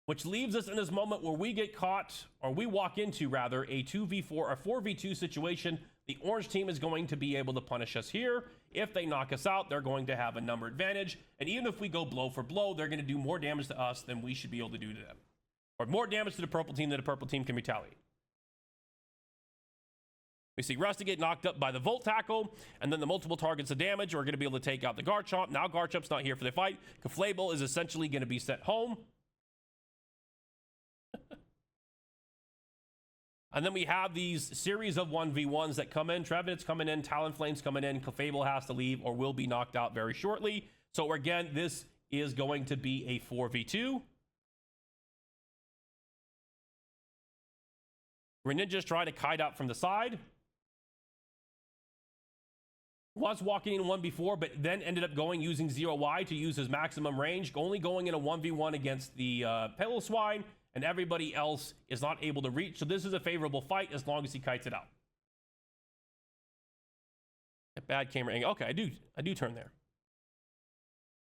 which leaves us in this moment where we get caught, or we walk into, rather, a 2v4 or 4v2 situation. The orange team is going to be able to punish us here. If they knock us out, they're going to have a number advantage. And even if we go blow for blow, they're going to do more damage to us than we should be able to do to them. Or more damage to the purple team than the purple team can retaliate. We see Rusty get knocked up by the Volt Tackle, and then the multiple targets of damage are going to be able to take out the Garchomp. Now Garchomp's not here for the fight. Clefable is essentially going to be sent home. And then we have these series of 1v1s that come in. Trevenant's coming in, Talonflame's coming in, Clefable has to leave or will be knocked out very shortly. So again, this is going to be a 4v2. Greninja's trying to kite out from the side. Was walking in one before, but then ended up using ZOI to use his maximum range, only going in a 1v1 against the Pale Swine, and everybody else is not able to reach. So this is a favorable fight as long as he kites it out. A bad camera angle. Okay, I do turn there.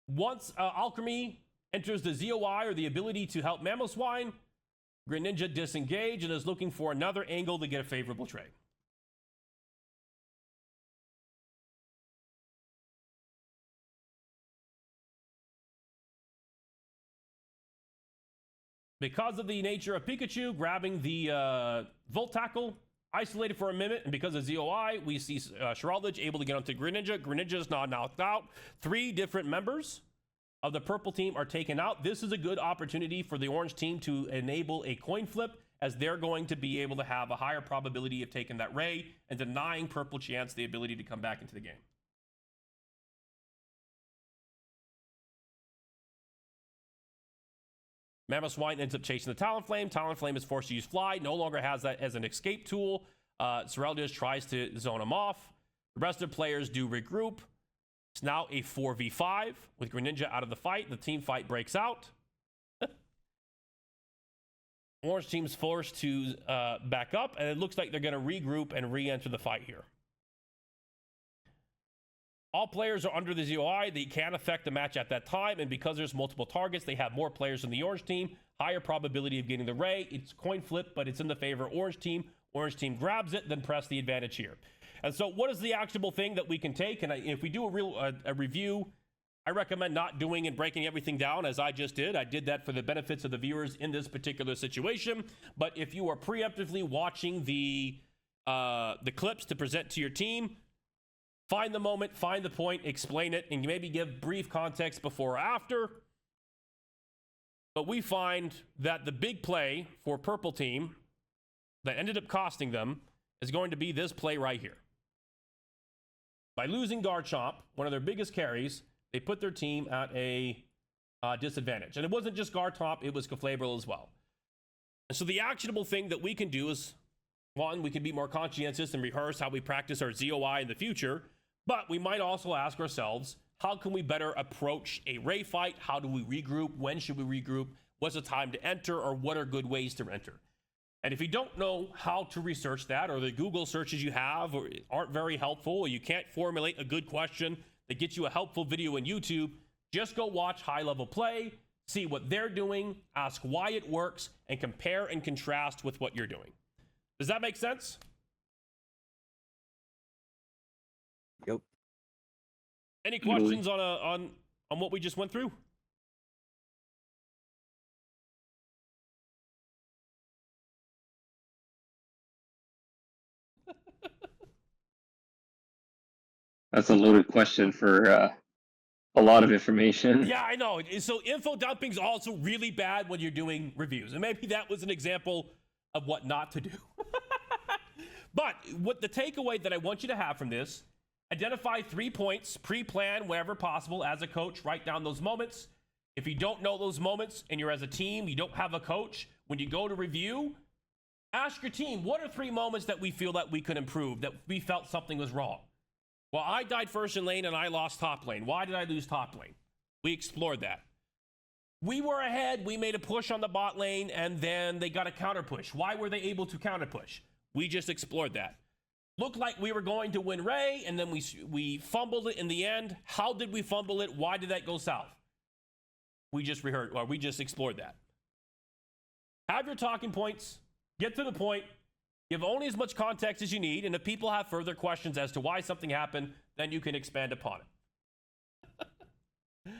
Once Alchemy enters the ZOI, or the ability to help Mammal Swine, Greninja disengage and is looking for another angle to get a favorable trade. Because of the nature of Pikachu grabbing the Volt Tackle, isolated for a minute, and because of ZOI, we see Shiraldage able to get onto Greninja. Greninja is now knocked out. 3 different members of the purple team are taken out. This is a good opportunity for the orange team to enable a coin flip, as they're going to be able to have a higher probability of taking that Ray and denying purple chance the ability to come back into the game. Mammoth Swine ends up chasing the Talonflame. Talonflame is forced to use Fly, no longer has that as an escape tool. Serraldius tries to zone him off. The rest of the players do regroup. It's now a 4v5 with Greninja out of the fight. The team fight breaks out. Orange team's forced to back up, and it looks like they're going to regroup and re-enter the fight here. All players are under the ZOI. They can affect the match at that time, and because there's multiple targets, they have more players in the orange team. Higher probability of getting the Ray. It's coin flip, but it's in the favor of orange team. Orange team grabs it, then press the advantage here. And so what is the actionable thing that we can take? And if we do a review, I recommend not doing and breaking everything down as I just did. I did that for the benefits of the viewers in this particular situation. But if you are preemptively watching the clips to present to your team, find the moment, find the point, explain it, and maybe give brief context before or after. But we find that the big play for purple team that ended up costing them is going to be this play right here. By losing Garchomp, one of their biggest carries, they put their team at a disadvantage. And it wasn't just Garchomp, it was Clefable as well. And so the actionable thing that we can do is, one, we can be more conscientious and rehearse how we practice our ZOI in the future. But we might also ask ourselves, how can we better approach a Ray fight? How do we regroup? When should we regroup? What's the time to enter, or what are good ways to enter? And if you don't know how to research that, or the Google searches you have aren't very helpful, or you can't formulate a good question that gets you a helpful video on YouTube, just go watch High Level Play, see what they're doing, ask why it works, and compare and contrast with what you're doing. Does that make sense? Yep. Any questions on what we just went through? That's a loaded question for a lot of information. Yeah, I know. So info dumping is also really bad when you're doing reviews. And maybe that was an example of what not to do. But what the takeaway that I want you to have from this, identify 3 points, pre-plan wherever possible as a coach, write down those moments. If you don't know those moments and you're as a team, you don't have a coach, when you go to review, ask your team, what are 3 moments that we feel that we could improve, that we felt something was wrong? Well, I died first in lane and I lost top lane. Why did I lose top lane? We explored that. We were ahead. We made a push on the bot lane and then they got a counter push. Why were they able to counter push? We just explored that. Looked like we were going to win Ray and then we fumbled it in the end. How did we fumble it? Why did that go south? We just explored that. Have your talking points. Get to the point. Give only as much context as you need, and if people have further questions as to why something happened, then you can expand upon it.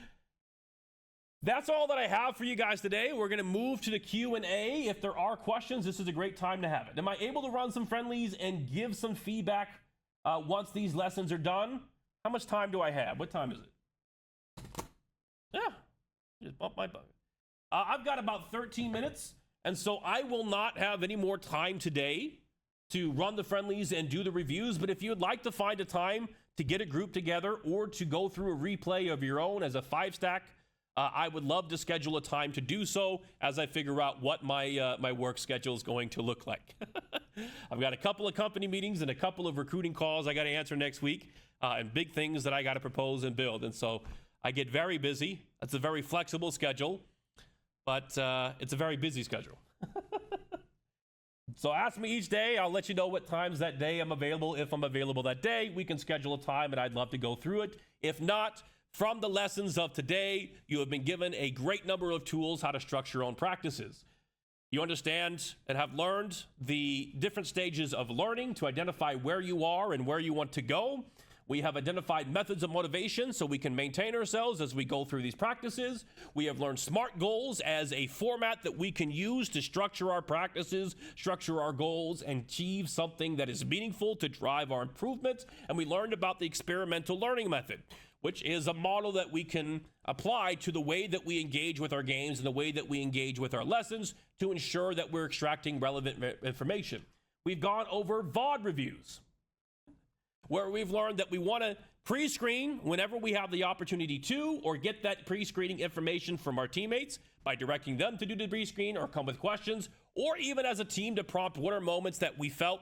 That's all that I have for you guys today. We're going to move to the Q&A. If there are questions, this is a great time to have it. Am I able to run some friendlies and give some feedback once these lessons are done? How much time do I have? What time is it? Yeah, just bump my button. I've got about 13 minutes. And so I will not have any more time today to run the friendlies and do the reviews. But if you would like to find a time to get a group together or to go through a replay of your own as a 5-stack, I would love to schedule a time to do so as I figure out what my work schedule is going to look like. I've got a couple of company meetings and a couple of recruiting calls I got to answer next week, and big things that I got to propose and build. And so I get very busy. It's a very flexible schedule, but it's a very busy schedule. So ask me each day. I'll let you know what times that day I'm available. If I'm available that day, we can schedule a time, and I'd love to go through it. If not, from the lessons of today, you have been given a great number of tools how to structure your own practices. You understand and have learned the different stages of learning to identify where you are and where you want to go. We have identified methods of motivation so we can maintain ourselves as we go through these practices. We have learned SMART goals as a format that we can use to structure our practices, structure our goals, and achieve something that is meaningful to drive our improvement. And we learned about the experimental learning method, which is a model that we can apply to the way that we engage with our games and the way that we engage with our lessons to ensure that we're extracting relevant information. We've gone over VOD reviews, where we've learned that we want to pre-screen whenever we have the opportunity to, or get that pre-screening information from our teammates by directing them to do the pre-screen or come with questions, or even as a team to prompt what are moments that we felt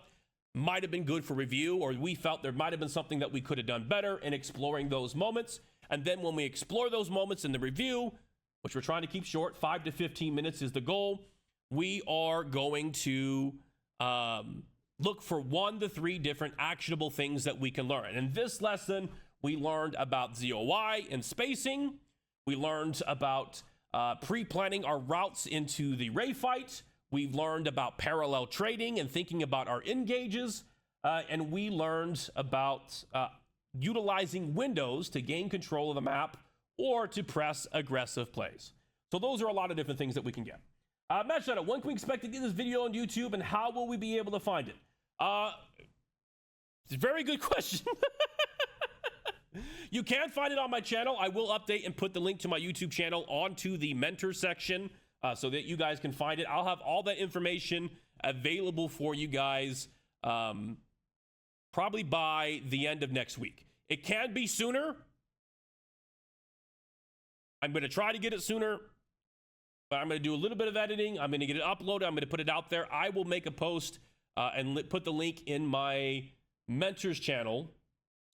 might have been good for review, or we felt there might have been something that we could have done better in exploring those moments. And then when we explore those moments in the review, which we're trying to keep short, 5 to 15 minutes is the goal, we are going to look for 1 to 3 different actionable things that we can learn. In this lesson, we learned about ZOI and spacing. We learned about pre-planning our routes into the Ray fight. We've learned about parallel trading and thinking about our engages. And we learned about utilizing windows to gain control of the map or to press aggressive plays. So those are a lot of different things that we can get. Matt Shadow, when can we expect to get this video on YouTube, and how will we be able to find it? It's a very good question. You can find it on my channel. I will update and put the link to my YouTube channel onto the mentor section so that you guys can find it. I'll have all that information available for you guys probably by the end of next week. It can be sooner. I'm going to try to get it sooner, but I'm going to do a little bit of editing. I'm going to get it uploaded. I'm going to put it out there. I will make a post and put the link in my mentor's channel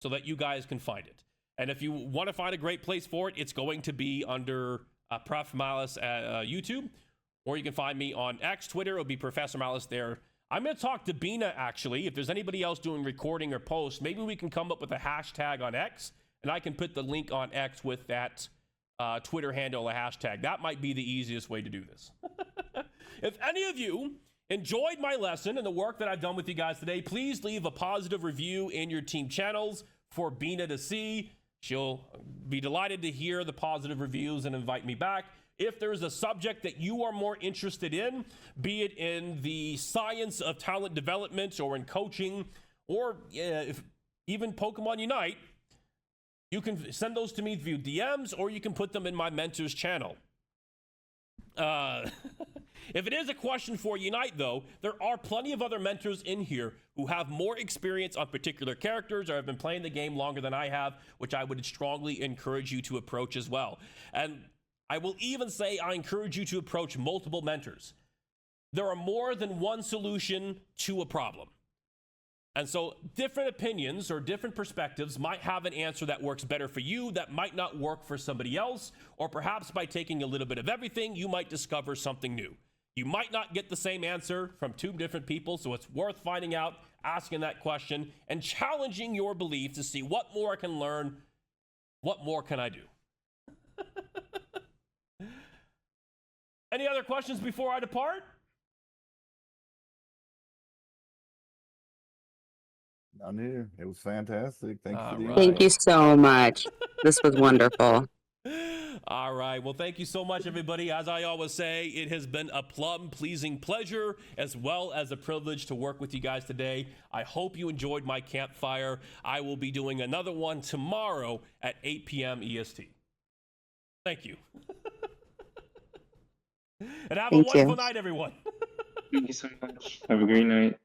so that you guys can find it. And if you want to find a great place for it, it's going to be under Prof Malice at YouTube, or you can find me on X, Twitter. It'll be Professor Malice there. I'm going to talk to Bina, actually. If there's anybody else doing recording or posts, maybe we can come up with a hashtag on X, and I can put the link on X with that Twitter handle, a hashtag. That might be the easiest way to do this. If any of you enjoyed my lesson and the work that I've done with you guys today, please leave a positive review in your team channels for Bina to see. She'll be delighted to hear the positive reviews and invite me back. If there's a subject that you are more interested in, be it in the science of talent development or in coaching, or even Pokemon Unite, you can send those to me via DMs, or you can put them in my mentor's channel. If it is a question for Unite, though, there are plenty of other mentors in here who have more experience on particular characters or have been playing the game longer than I have, which I would strongly encourage you to approach as well. And I will even say I encourage you to approach multiple mentors. There are more than one solution to a problem. And so different opinions or different perspectives might have an answer that works better for you that might not work for somebody else, or perhaps by taking a little bit of everything, you might discover something new. You might not get the same answer from 2 different people, so it's worth finding out, asking that question, and challenging your belief to see what more I can learn, what more can I do. Any other questions before I depart? None here. It was fantastic. Thank you for the All invite. right. Thank you so much. This was wonderful. All right. Well, thank you so much, everybody. As I always say, it has been a plum-pleasing pleasure as well as a privilege to work with you guys today. I hope you enjoyed my campfire. I will be doing another one tomorrow at 8 p.m. EST. Thank you. And have a Thank wonderful you. night, everyone. Thank you so much. Have a great night.